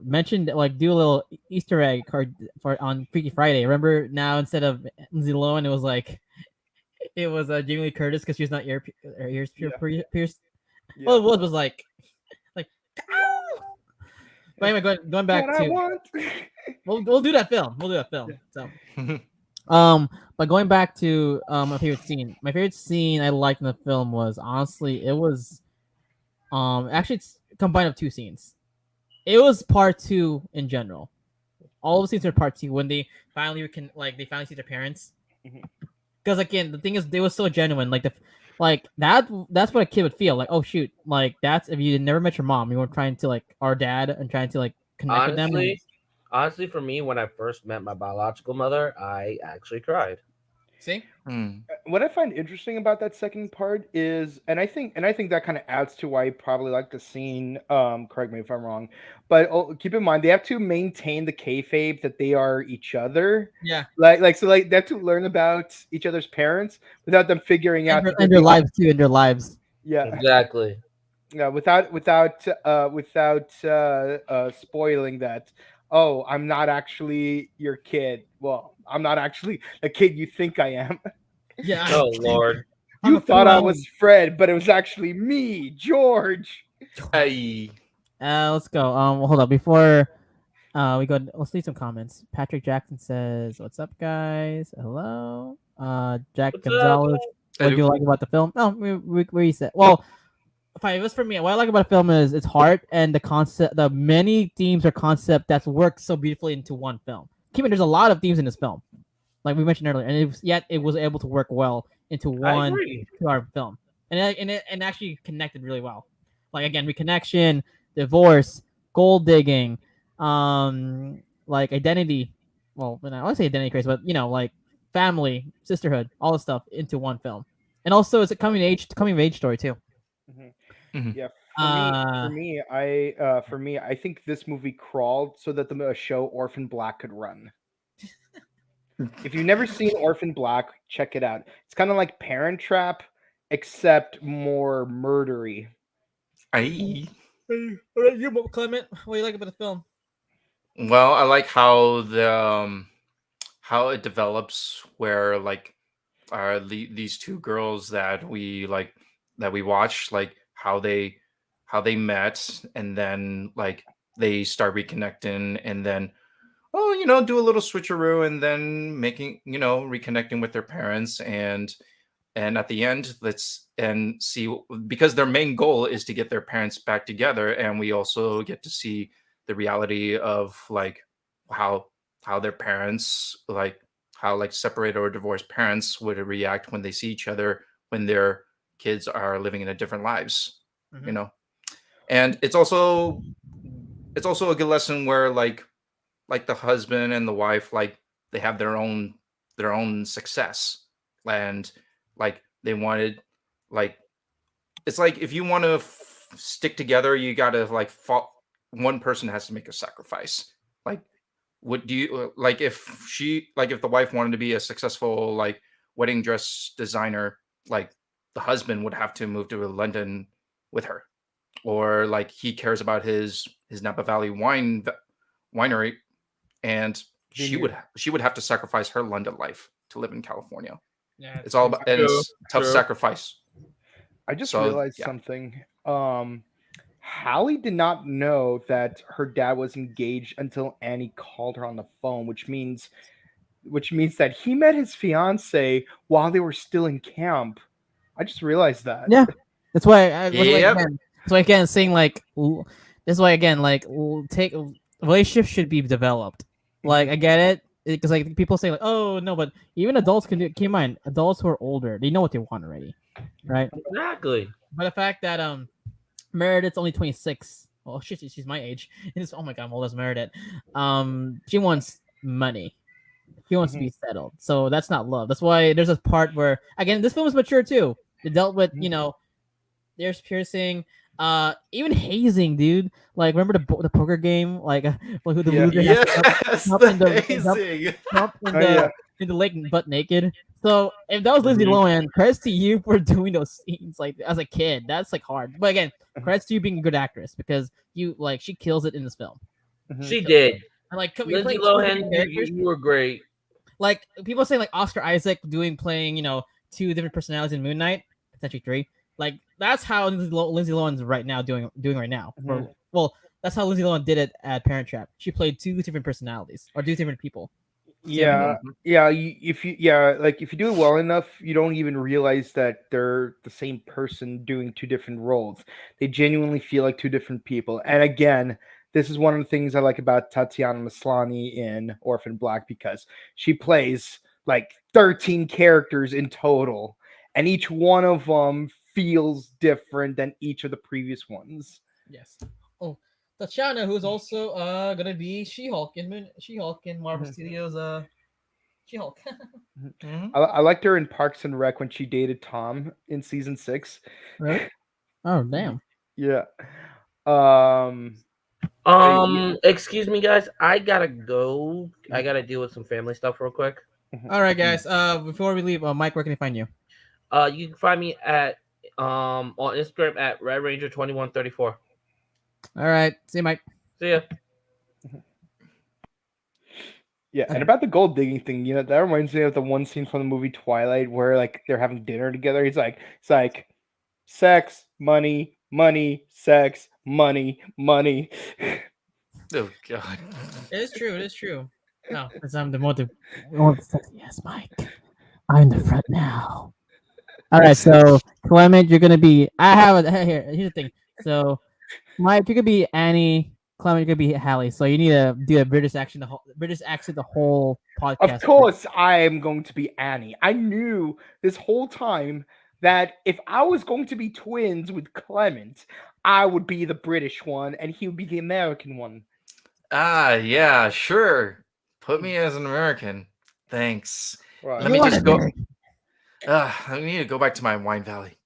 mentioned like do a little Easter egg card for on Freaky Friday. Remember now instead of Lindsay Lohan, it was like it was Jamie Lee Curtis because she was not her ears Yeah. pierced. Yeah. Well, it was like. But anyway, going back What I to want. we'll do that film. We'll do that film. So but going back to my favorite scene. My favorite scene I liked in the film was honestly it was actually it's combined of two scenes. It was part two in general. All the scenes are part two when they finally they finally see their parents. Mhm. Because again, the thing is, they were so genuine. Like that's what a kid would feel. Like, oh shoot, like that's if you never met your mom, you were trying to like our dad and trying to like connect with them. Honestly, for me, when I first met my biological mother, I actually cried. See, What I find interesting about that second part is, and I think that kind of adds to why I probably like the scene. Correct me if I'm wrong, but keep in mind they have to maintain the kayfabe that they are each other. yeah, So they have to learn about each other's parents without them figuring out that they're and their being, lives too, and their lives. yeah, Exactly. yeah, without spoiling that. Oh, I'm not actually your kid. Well, I'm not actually the kid you think I am. Yeah, Oh Lord. I'm You a thought I clown. was Fred, but it was actually me, George. Hey. Let's go. Well, hold up before we go. Let's leave some comments. Patrick Jackson says, "What's up, guys? Hello." Jack What's up? Gonzalez, what do you like about the film? Oh, we reset. Well, fine. It was for me. What I like about the film is its heart and the concept, the many themes or concept that's worked so beautifully into one film. Keep in, there's a lot of themes in this film, like we mentioned earlier, and yet it was able to work well into I one agree. 2-hour film, and actually connected really well. Like again, reconnection, divorce, gold digging, like identity. Well, I don't want to say identity crisis, but like family, sisterhood, all this stuff into one film, and also it's a coming of age story too. Mm-hmm. Yeah, Uh, for me, I think this movie crawled so that the show Orphan Black could run. If you've never seen Orphan Black, check it out. It's kind of like Parent Trap, except more murdery. Hey. What you, Clement? What do you like about the film? Well, I like how how it develops, where like these two girls that we watch, like how they met, and then like they start reconnecting, and then do a little switcheroo, and then making reconnecting with their parents, and at the end let's and see, because their main goal is to get their parents back together, and we also get to see the reality of like how their parents, like how like separated or divorced parents would react when they see each other when their kids are living in a different lives. Mhm. you know and it's also a good lesson where like the husband and the wife, like they have their own success, and like they wanted, like it's like if you want to stick together, you gotta like one person has to make a sacrifice. Like what do you like if the wife wanted to be a successful like wedding dress designer, like the husband would have to move to London with her, or like he cares about his Napa Valley winery, and Vineyard. she would have to sacrifice her London life to live in California. Yeah, It's all about, and True, it's tough true. sacrifice. I just So realized yeah. something. Hallie did not know that her dad was engaged until Annie called her on the phone, which means that he met his fiance while they were still in camp. I just realized that. Yeah, that's why. Yep. That's why again saying like this is why again like take relationships should be developed. Like I get it because like people say like oh no, but even adults can do. Keep in mind, adults who are older, they know what they want already, right? Exactly. But the fact that Meredith's only 26. Oh shit, she's my age. It's, oh my god, I'm old as Meredith. She wants money. She wants to Mhm. be settled. So that's not love. That's why there's a part where again this film is mature too. They dealt with there's piercing, even hazing, dude. Like remember the poker game, like like who the Yeah. loser has to Yes, jump the in the hazing. jump Oh yeah. in the lake butt naked. So if that was Lindsay Mhm. Lohan, credits to you for doing those scenes like as a kid. That's like hard. But again, credits to you being a good actress because you like she kills it in this film. Mhm. She did. And like you're Lindsay playing two different Lohan, characters. you were great. Like people say like Oscar Isaac playing two different personalities in Moon Knight, potentially three. Like that's how Lindsay Lohan's right now doing right now. Mhm. Well, that's how Lindsay Lohan did it at Parent Trap. She played two different personalities or two different people. See what I mean? Yeah, yeah. If you do it well enough, you don't even realize that they're the same person doing two different roles. They genuinely feel like two different people. And again, this is one of the things I like about Tatiana Maslany in Orphan Black because she plays like 13 characters in total, and each one of them feels different than each of the previous ones. Yes. Oh, Tatiana, who's also gonna be She-Hulk in Marvel Mhm. Studios She-Hulk. Mhm. I liked her in Parks and Rec when she dated Tom in season 6. Really? Oh damn. Yeah. Um. Yeah. Excuse me, guys. I gotta go. I gotta deal with some family stuff real quick. Mhm. All right, guys. Before we leave, Mike, where can you find you? You can find me at on Instagram at Red Ranger 2134. All right. See you, Mike. See ya. Yeah, and Okay. about the gold digging thing, that reminds me of the one scene from the movie Twilight where like they're having dinner together. It's like sex, money, money, sex, money, money. Oh god. It is true. It is true. No, because I'm the more sexy. Yes, Mike. I'm in the front now. All right. So Clement, you're gonna be. I have a here. Here's the thing. So Mike, you're gonna be Annie. Clement, you're gonna be Hallie. So you need to do a British accent the whole Of podcast. course, I am going to be Annie. I knew this whole time that if I was going to be twins with Clement, I would be the British one and he would be the American one. Ah, yeah, sure. Put me as an American. Thanks. Right. Let me just go. I need to go back to my wine valley.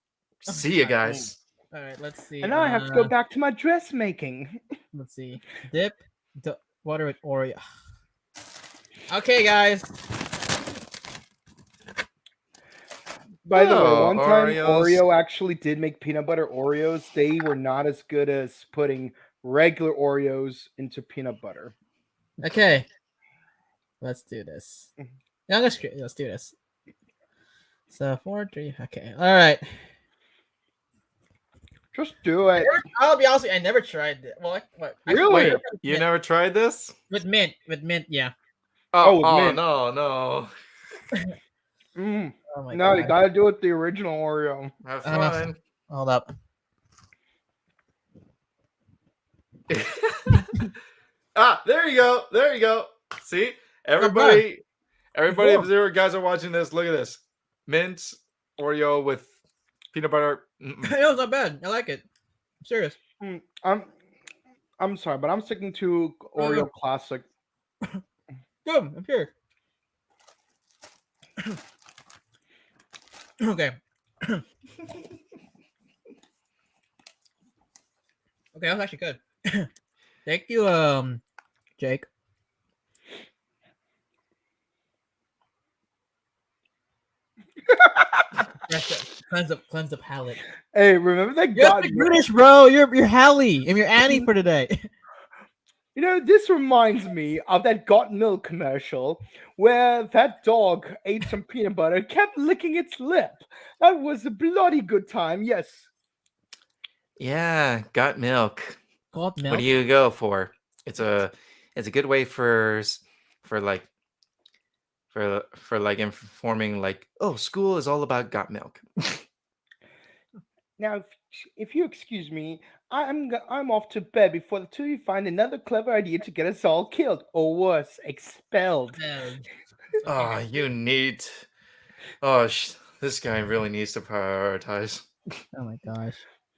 See you guys. All right. Let's see. And now I have to go back to my dressmaking. Let's see. Dip, water with Oreo. Okay, guys. By the way, Oh, one time Oreos. Oreo actually did make peanut butter Oreos. They were not as good as putting regular Oreos into peanut butter. Okay. Let's do this. Yeah, let's do this. So 4, 3. Okay. All right. Just do it. I'll be honest with you, I never tried it. Well, Really? Wait, you never tried this? with mint. With mint, yeah. Oh, Oh, mint. no. Oh my No, you god. gotta do it the original Oreo. Have Uh, fun. Hold up. There you go. See? Everybody, if you guys are watching this, look at this. Mint Oreo with peanut butter. It was not bad. I like it. I'm serious. I'm sorry, but I'm sticking to Oreo Classic. Good. I'm serious. Okay. Okay, that was actually good. Thank you, Jake. Cleanse the palate. Hey, remember that You're God? the British, bro. You're Hallie and you're Annie for today. This reminds me of that Got Milk commercial where that dog ate some peanut butter and kept licking its lip. That was a bloody good time. Yes. Yeah, got milk. Got What do milk. you go for? It's a it's a good way for like for like informing like, oh, school is all about got milk. Now, if you excuse me, I'm off to bed before the two of you find another clever idea to get us all killed, or worse, expelled. Oh, you need. Oh, this guy really needs to prioritize. Oh my gosh.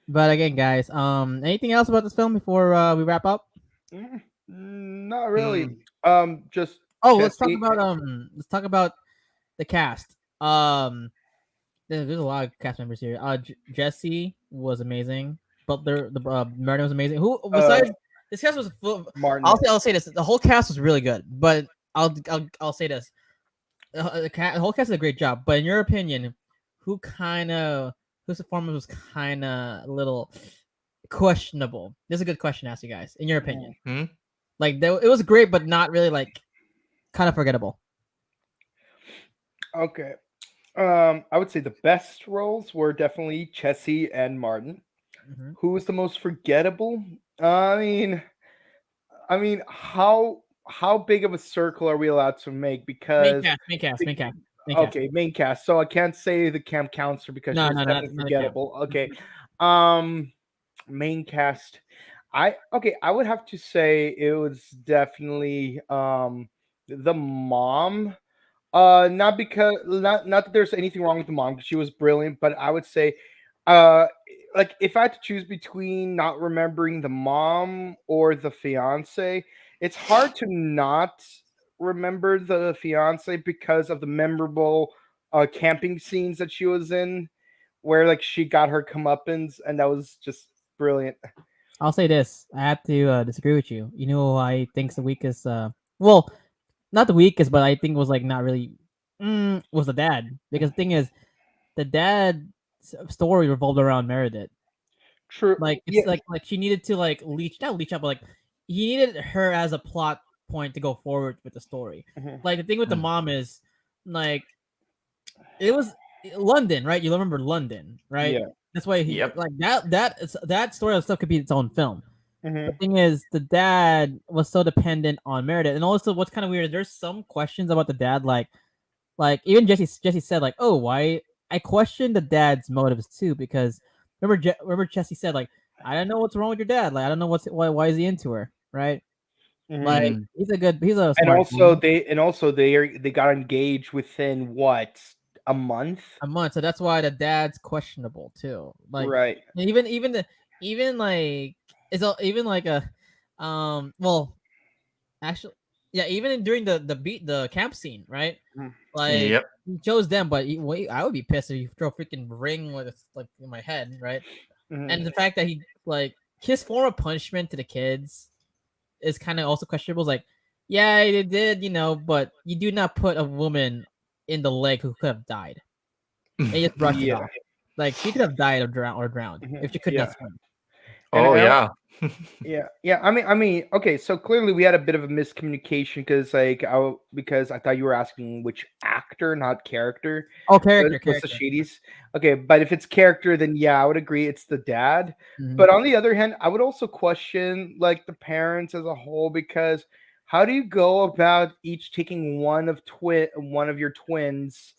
But again, guys, anything else about this film before we wrap up? Not really. Mm, Just Oh, Jesse. let's talk about the cast. There's a lot of cast members here. Jesse was amazing. Butler, the Martin was amazing. Who Uh, besides this cast was full. Martin. I'll say this. The whole cast was really good, but I'll say this. The whole cast did a great job. But in your opinion, who kind of whose performance was kind of a little questionable? This is a good question to ask you guys. In your opinion, hmm? like it was great, but not really like kind of forgettable. Okay. I would say the best roles were definitely Chessie and Martin. Mm-hmm. Who was the most forgettable? I mean, how big of a circle are we allowed to make? Main Because cast, main cast, main cast, main cast. okay, main cast. So I can't say the camp counselor because she No, was no, definitely not the camp. forgettable. Okay. Um, main cast. I would have to say it was definitely the mom. Not that there's anything wrong with the mom because she was brilliant, but I would say, uh, like if I had to choose between not remembering the mom or the fiance, it's hard to not remember the fiance because of the memorable camping scenes that she was in, where like she got her comeuppance, and that was just brilliant. I'll say this. I have to disagree with you. You know who I think's the weakest? Well, not the weakest, but I think was like not really. Was the dad because the thing is, the dad story revolved around Meredith. True. Like Yeah. it's like she needed to like not leech up, but like he needed her as a plot point to go forward with the story. Mhm. Like the thing with the Mm. mom is like it was London, right? You remember London, right? Yeah. That's why he Yep. like that story of stuff could be its own film. The Hmm. thing is, the dad was so dependent on Meredith, and also what's kind of weird. There's some questions about the dad, like even Jesse said, like, oh, why? I question the dad's motives too because remember Jesse said like, I don't know what's wrong with your dad. Like, I don't know why is he into her, right? Hmm. Like, Mm. he's a And smart also dude. they got engaged within what, a month? A month, so that's why the dad's questionable too. Like, Right. even like even like a well actually, yeah, even during the camp scene, right? Mm. Like Yep. he chose them, but I would be pissed if you throw a freaking ring with like in my head, right? Mhm. And the fact that he like his form of punishment to the kids is kind of also questionable. It's like, yeah, they did, but you do not put a woman in the leg who could have died, and you just brushed it Yeah. off. Like she could have died or drowned Mhm. if she could Yeah. not swim. And Oh yeah. yeah. I mean, okay. So clearly we had a bit of a miscommunication because I thought you were asking which actor, not character, Oh, was the character. Shadys. Okay, but if it's character, then yeah, I would agree it's the dad. Mhm. But on the other hand, I would also question like the parents as a whole because how do you go about each taking one of your twins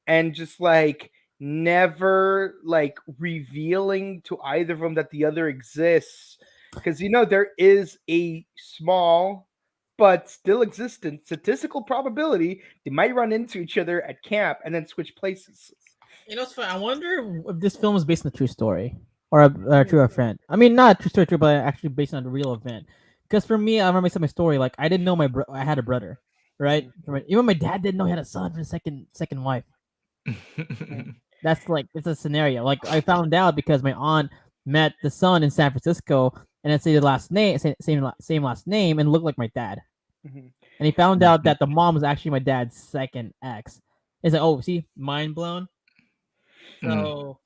and just like never like revealing to either of them that the other exists? Because there is a small but still existent statistical probability they might run into each other at camp and then switch places. It's funny. I wonder if this film is based on a true story or a true event. I mean, not a true story, but actually based on a real event. Because for me, I remember some my story. Like I didn't know I had a brother, right? Even my dad didn't know he had a son from the second wife. That's like it's a scenario. Like I found out because my aunt met the son in San Francisco, and it's the last name, same last name, and looked like my dad. Mhm. And he found out that the mom was actually my dad's second ex. He's like, oh, see, mind blown. Mm. So,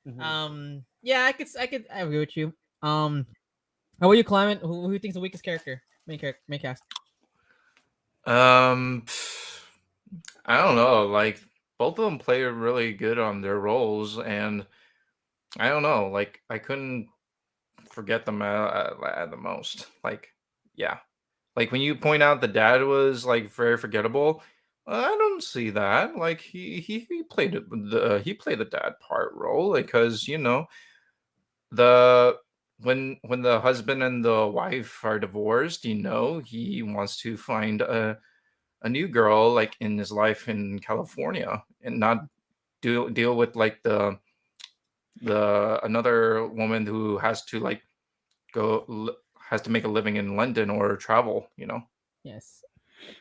Mhm. yeah, I agree with you. How about you, Clement? Who you think's the weakest character? Main cast. Um, I don't know. Like both of them play really good on their roles, and I don't know. Like I couldn't forget them at the most. Like, yeah, like when you point out the dad was like very forgettable, I don't see that. Like he played he played the dad part role because the when the husband and the wife are divorced, he wants to find a new girl like in his life in California and not deal with like the another woman who has to like has to make a living in London or travel. Yes.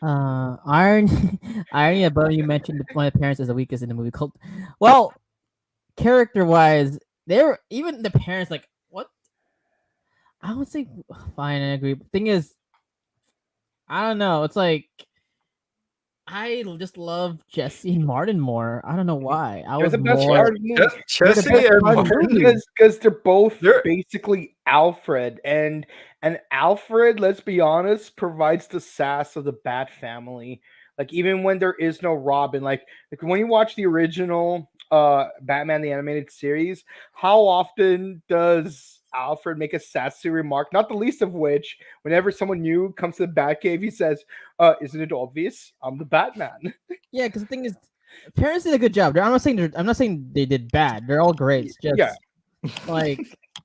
Irony, irony about you mentioned one of the parents is the weakest in the movie. Called, well, character wise, they were even the parents like what? I would say fine. I agree. Thing is, I don't know. It's like just love Jesse and Martin more. I don't know why. I They're was the best more. part of the movie. They're the Jesse best and part of the movie Martin. because they're both They're- basically Alfred, and Alfred, let's be honest, provides the sass of the Bat family. Like even when there is no Robin, like when you watch the original Batman the animated series, how often does Alfred make a sassy remark? Not the least of which, whenever someone new comes to the Batcave, he says, "Isn't it obvious? I'm the Batman." Yeah, because the thing is, parents did a good job. I'm not saying they did bad. They're all great. It's just Yeah. like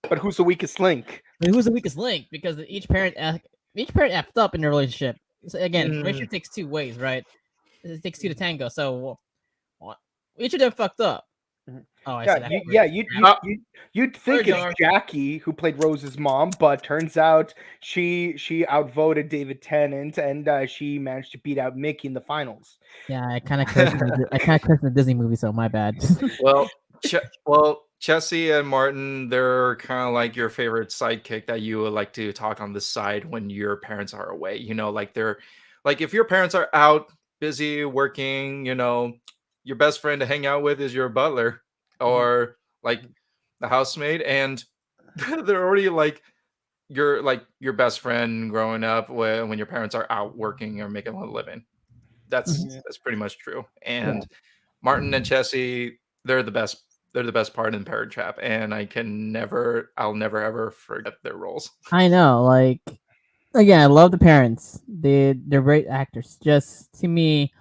But who's the weakest link? I mean, who's the weakest link? Because each parent effed up in the relationship. So again, relationship takes two ways, right? It takes two to tango. So each of them fucked up. Mhm. Oh, I Yeah, said that. you'd think Sorry, it's Jar. Jackie who played Rose's mom, but turns out she outvoted David Tennant, and she managed to beat out Mickey in the finals. Yeah, I kind of cursed. I kind of cursed the Disney movie, so my bad. well, Jesse and Martin, they're kind of like your favorite sidekick that you would like to talk on the side when your parents are away. Like they're like if your parents are out busy working, your best friend to hang out with is your butler or like the housemaid, and they're already like your best friend growing up when your parents are out working or making a living. That's Mhm. that's pretty much true. And Martin and Jesse, they're the best. They're the best part in Parent Trap, and I'll never ever forget their roles. I know, like again, I love the parents. They're great actors. Just to me,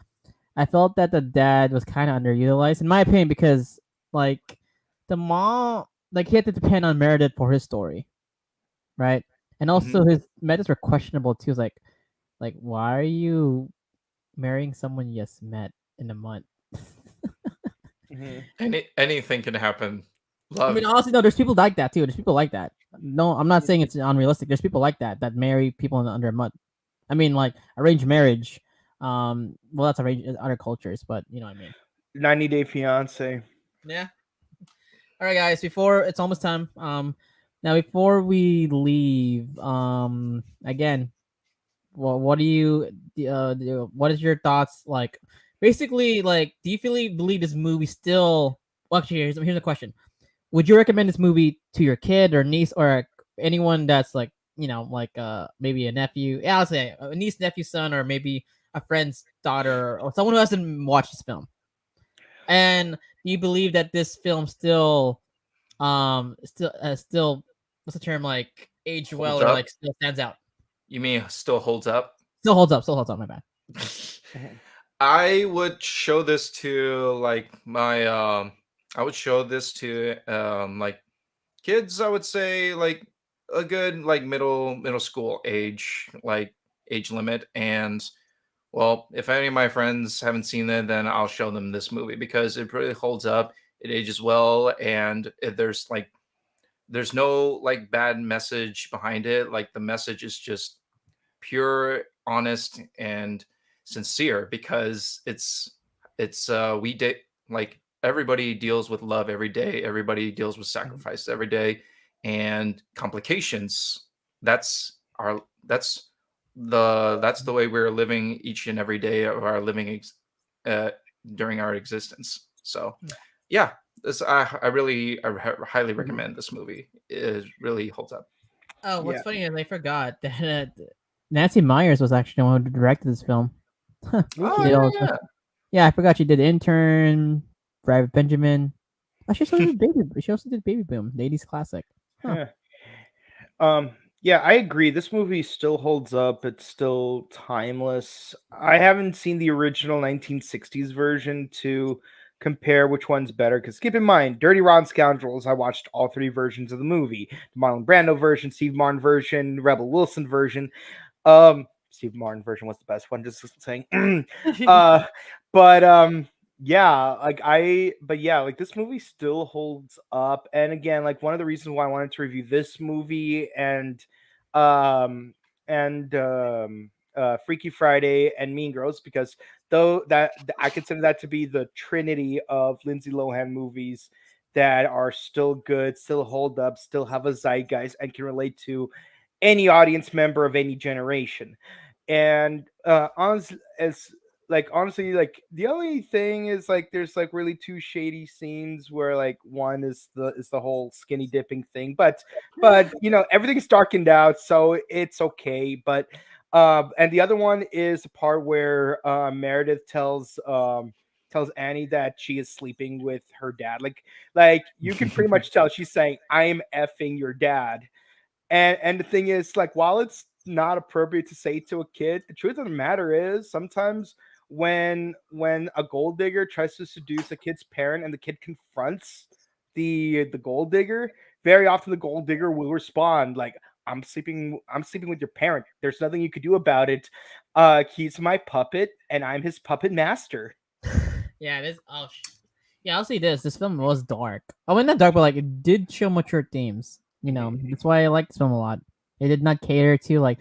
I felt that the dad was kind of underutilized, in my opinion, because like the mom, like he had to depend on Meredith for his story, right? And also his methods were questionable too. It's like why are you marrying someone you just met in a month? Mhm. Anything can happen. I Love. mean, honestly, no. There's people like that too. There's people like that. No, I'm not saying it's unrealistic. There's people like that marry people in under a month. I mean, like arranged marriage. Well, that's arranged in other cultures, but you know what I mean. 90 Day Fiance. Yeah. All right, guys. Before it's almost time. Now before we leave, again, what do you, what is your thoughts like? Basically, like, do you believe this movie still? Well, actually, here's a question: would you recommend this movie to your kid or niece or anyone that's like like maybe a nephew? Yeah, I'll say a niece, nephew, son, or maybe a friend's daughter or someone who hasn't watched this film. And do you believe that this film still what's the term, like aged well Holds or up. like still stands out? You mean still holds up? Still holds up. Still holds up. My bad. I would show this to like my I would show this to like kids. I would say like a good like middle school age limit. And well, if any of my friends haven't seen it, then I'll show them this movie because it really holds up. It ages well, and there's no like bad message behind it. Like the message is just pure, honest, and sincere because we did like everybody deals with love every day. Everybody deals with sacrifice every day and complications. That's that's the way we're living each and every day of our uh, during our existence. So, yeah, highly recommend this movie. It really holds up. Oh, what's Yeah. funny is I forgot that Nancy Myers was actually the one who directed this film. Oh, They yeah, also- yeah. yeah, I forgot she did Intern, Private Benjamin. Oh, she also did Baby Boom, the 80s classic. Huh. Yeah. Yeah, I agree. This movie still holds up. It's still timeless. I haven't seen the original 1960s version to compare which one's better. Because keep in mind, Dirty Rotten Scoundrels, I watched all three versions of the movie: the Marlon Brando version, Steve Martin version, Rebel Wilson version. Steve Martin version was the best one. Just saying. uh, but yeah, like this movie still holds up. And again, like one of the reasons why I wanted to review this movie um Freaky Friday and Mean Girls, because though that I consider that to be the trinity of Lindsay Lohan movies that are still good, still hold up, still have a zeitgeist, and can relate to any audience member of any generation. And honestly, like the only thing is like there's like really two shady scenes where like one is the whole skinny dipping thing, but everything's darkened out, so it's okay. But and the other one is the part where Meredith tells Annie that she is sleeping with her dad. Like you can pretty much tell she's saying, "I'm effing your dad." And the thing is, like, while it's not appropriate to say to a kid, the truth of the matter is sometimes when a gold digger tries to seduce a kid's parent and the kid confronts the gold digger, very often the gold digger will respond like, I'm sleeping with your parent. There's nothing you could do about it. He's my puppet and I'm his puppet master. Yeah, it is. Oh, yeah. I'll say this: this film was dark. Oh, well, not dark, but like it did show mature themes. That's why I like this film a lot. It did not cater to like,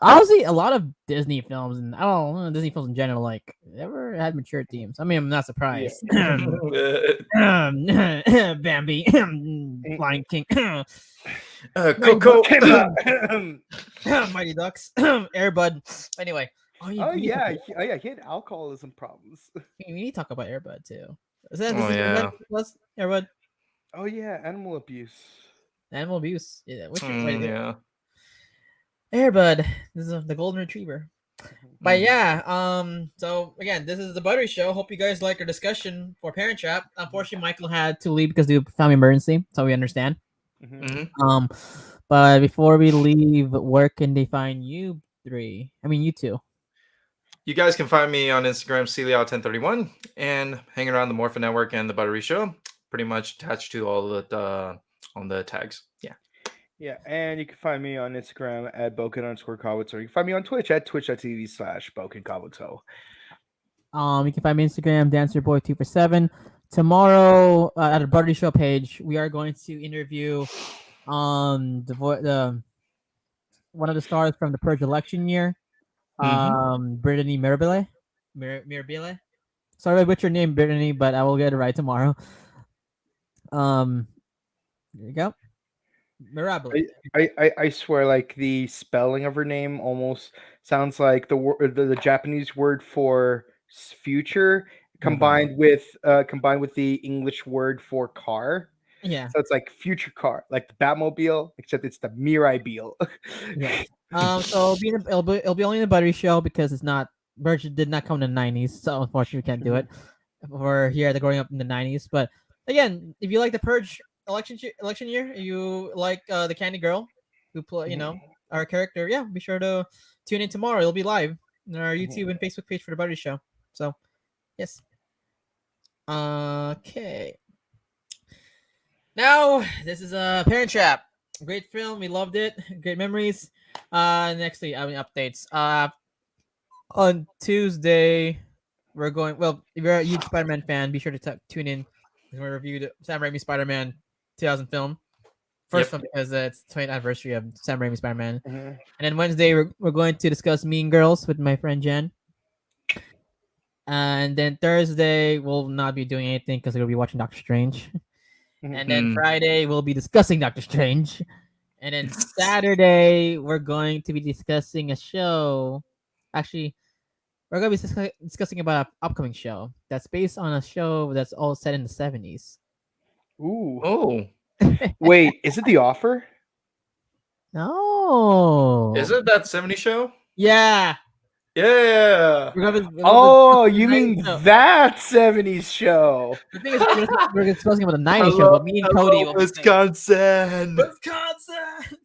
honestly, a lot of Disney films, and I don't know, Disney films in general, like never had mature themes. I mean, I'm not surprised. Bambi, Lion King, Coco. Mighty Ducks, Airbud. Anyway, He had alcoholism problems. we need to talk about Airbud too. Is that Oh, this yeah. plus Airbud? Oh yeah, animal abuse. Animal abuse. Yeah, what's your way to do it? Yeah. Airbud. This is the golden retriever. But Mhm. yeah, so again, this is the Buttery Show. Hope you guys like our discussion for Parent Trap. Unfortunately, Michael had to leave because of the family emergency, so we understand. Mhm. But before we leave, where can they find you three? I mean, you two. You guys can find me on Instagram, Celial1031, and hanging around the Morphin Network and the Buttery Show. Pretty much attached to all the on the tags. Yeah. Yeah, and you can find me on Instagram at Boken_Kabuto. You can find me on Twitch at twitch.tv/BokenKabuto. You can find me on Instagram, DancerBoy247. Tomorrow at the Buttery Show page, we are going to interview the one of the stars from the Purge election year, Brittany Mirabile. Mirabile. Sorry, what's your name, Brittany? But I will get it right tomorrow. There you go. Mirabile. I swear, like the spelling of her name almost sounds like the Japanese word for future combined with the English word for car. Yeah. So it's like future car, like the Batmobile, except it's the Mirai Beal. Yeah. So it'll be only in the Buttery Show because it's not Virgin did not come in the 90s, so unfortunately we can't do it. We're here the growing up in the 90s, but again, if you like the Purge election year, you like the Candy Girl who play our character, yeah, be sure to tune in tomorrow. It'll be live on our YouTube and Facebook page for the Buttery Show. So yes. Okay. Now this is a Parent Trap. Great film. We loved it. Great memories. Nextly, updates. On Tuesday, we're going. Well, if you're a huge Spider-Man fan, be sure to tune in. We're going to review the Sam Raimi Spider-Man 2000 film. First one because it's 20th anniversary of Sam Raimi Spider-Man. And then Wednesday, we're going to discuss Mean Girls with my friend Jen. And then Thursday, we'll not be doing anything because we'll be watching Doctor Strange. And then Friday, we'll be discussing Doctor Strange. And then Saturday, we're going to be discussing a show. Actually, we're going to be discussing about an upcoming show that's based on a show that's all set in the 70s. Ooh. Oh. Wait, is it The Offer? No. Is it that 70 show? Yeah. Yeah. Oh, you mean that 70s show? The thing is, we're discussing about the 90s show, but me and Cody will Wisconsin. Wisconsin.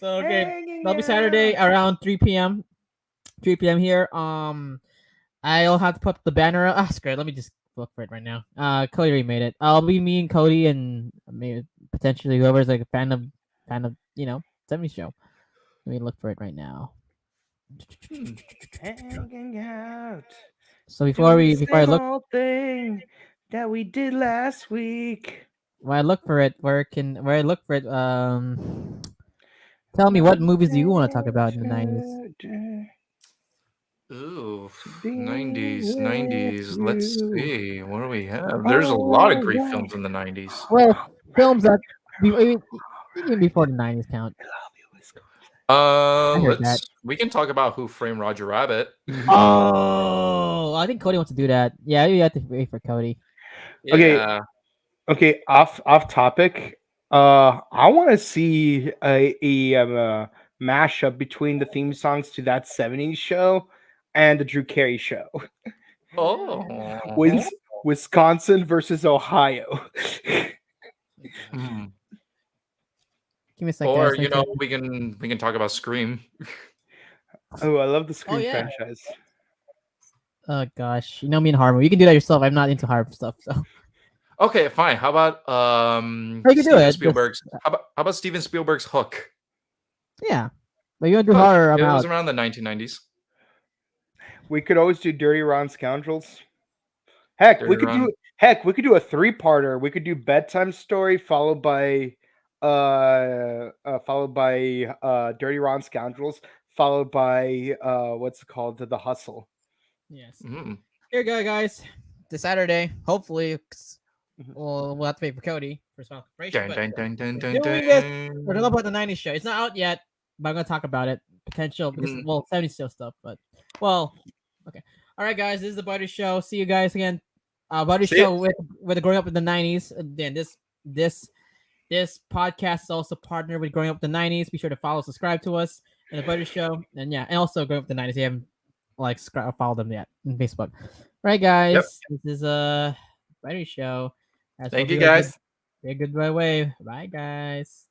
So okay, Hanging that'll be Saturday out. around 3 p.m. 3 p.m. here. I'll have to put the banner. Ah, screw it. Let me just look for it right now. Cody already made it. I'll be me and Cody and maybe potentially whoever's like a fan of 70s show. Let me look for it right now. Hanging out. So Doing the before I same look old thing that we did last week. when I look for it, where I look for it, tell me what movies do you want to talk about in the 90s? Ooh, Being 90s, with 90s. Let's you. see. What do we have? There's a lot of great Alright. films in the 90s. Well, films that even before the 90s count. I heard that. We can talk about Who Framed Roger Rabbit. Oh, I think Cody wants to do that. Yeah, you have to wait for Cody. Okay. Yeah. Okay, off topic. I want to see a mashup between the theme songs to that '70s show and the Drew Carey show. Oh. Wisconsin versus Ohio. Hmm. Give me a second. Or we can talk about Scream. Oh, I love the Scream yeah. franchise. Oh gosh, you know me and horror movie. You can do that yourself. I'm not into horror stuff, so Okay, fine. How about you can do Steven it. Spielberg's how about Steven Spielberg's Hook? Yeah, but you want to do Hook. horror? I'm It was out. around the 1990s. We could always do Dirty Rotten Scoundrels. Heck, Dirty Run. we could do a three-parter. We could do Bedtime Story followed by Dirty Rotten Scoundrels, followed by what's it called? The Hustle. Yes. Mm. Here you go, guys. This Saturday, hopefully, Mhm. we'll have to wait for Cody for his final preparation. Dun, But dun, dun, dun, doing dun, this, dun. we're talking about the 90s show. It's not out yet, but I'm gonna talk about it. Potential because 70s still stuff, but okay. All right, guys, this is the Butter Show. See you guys again. Butter See ya. Show with the growing up in the 90s. Then this podcast is also partnered with Growing Up in the 90s. Be sure to follow, subscribe to us and the Butter Show, and yeah, and also Growing Up in the 90s. You haven't followed them yet on Facebook. Right, guys. Yep. This is a Butter Show. Thank you, guys. Be a good way. Bye, guys.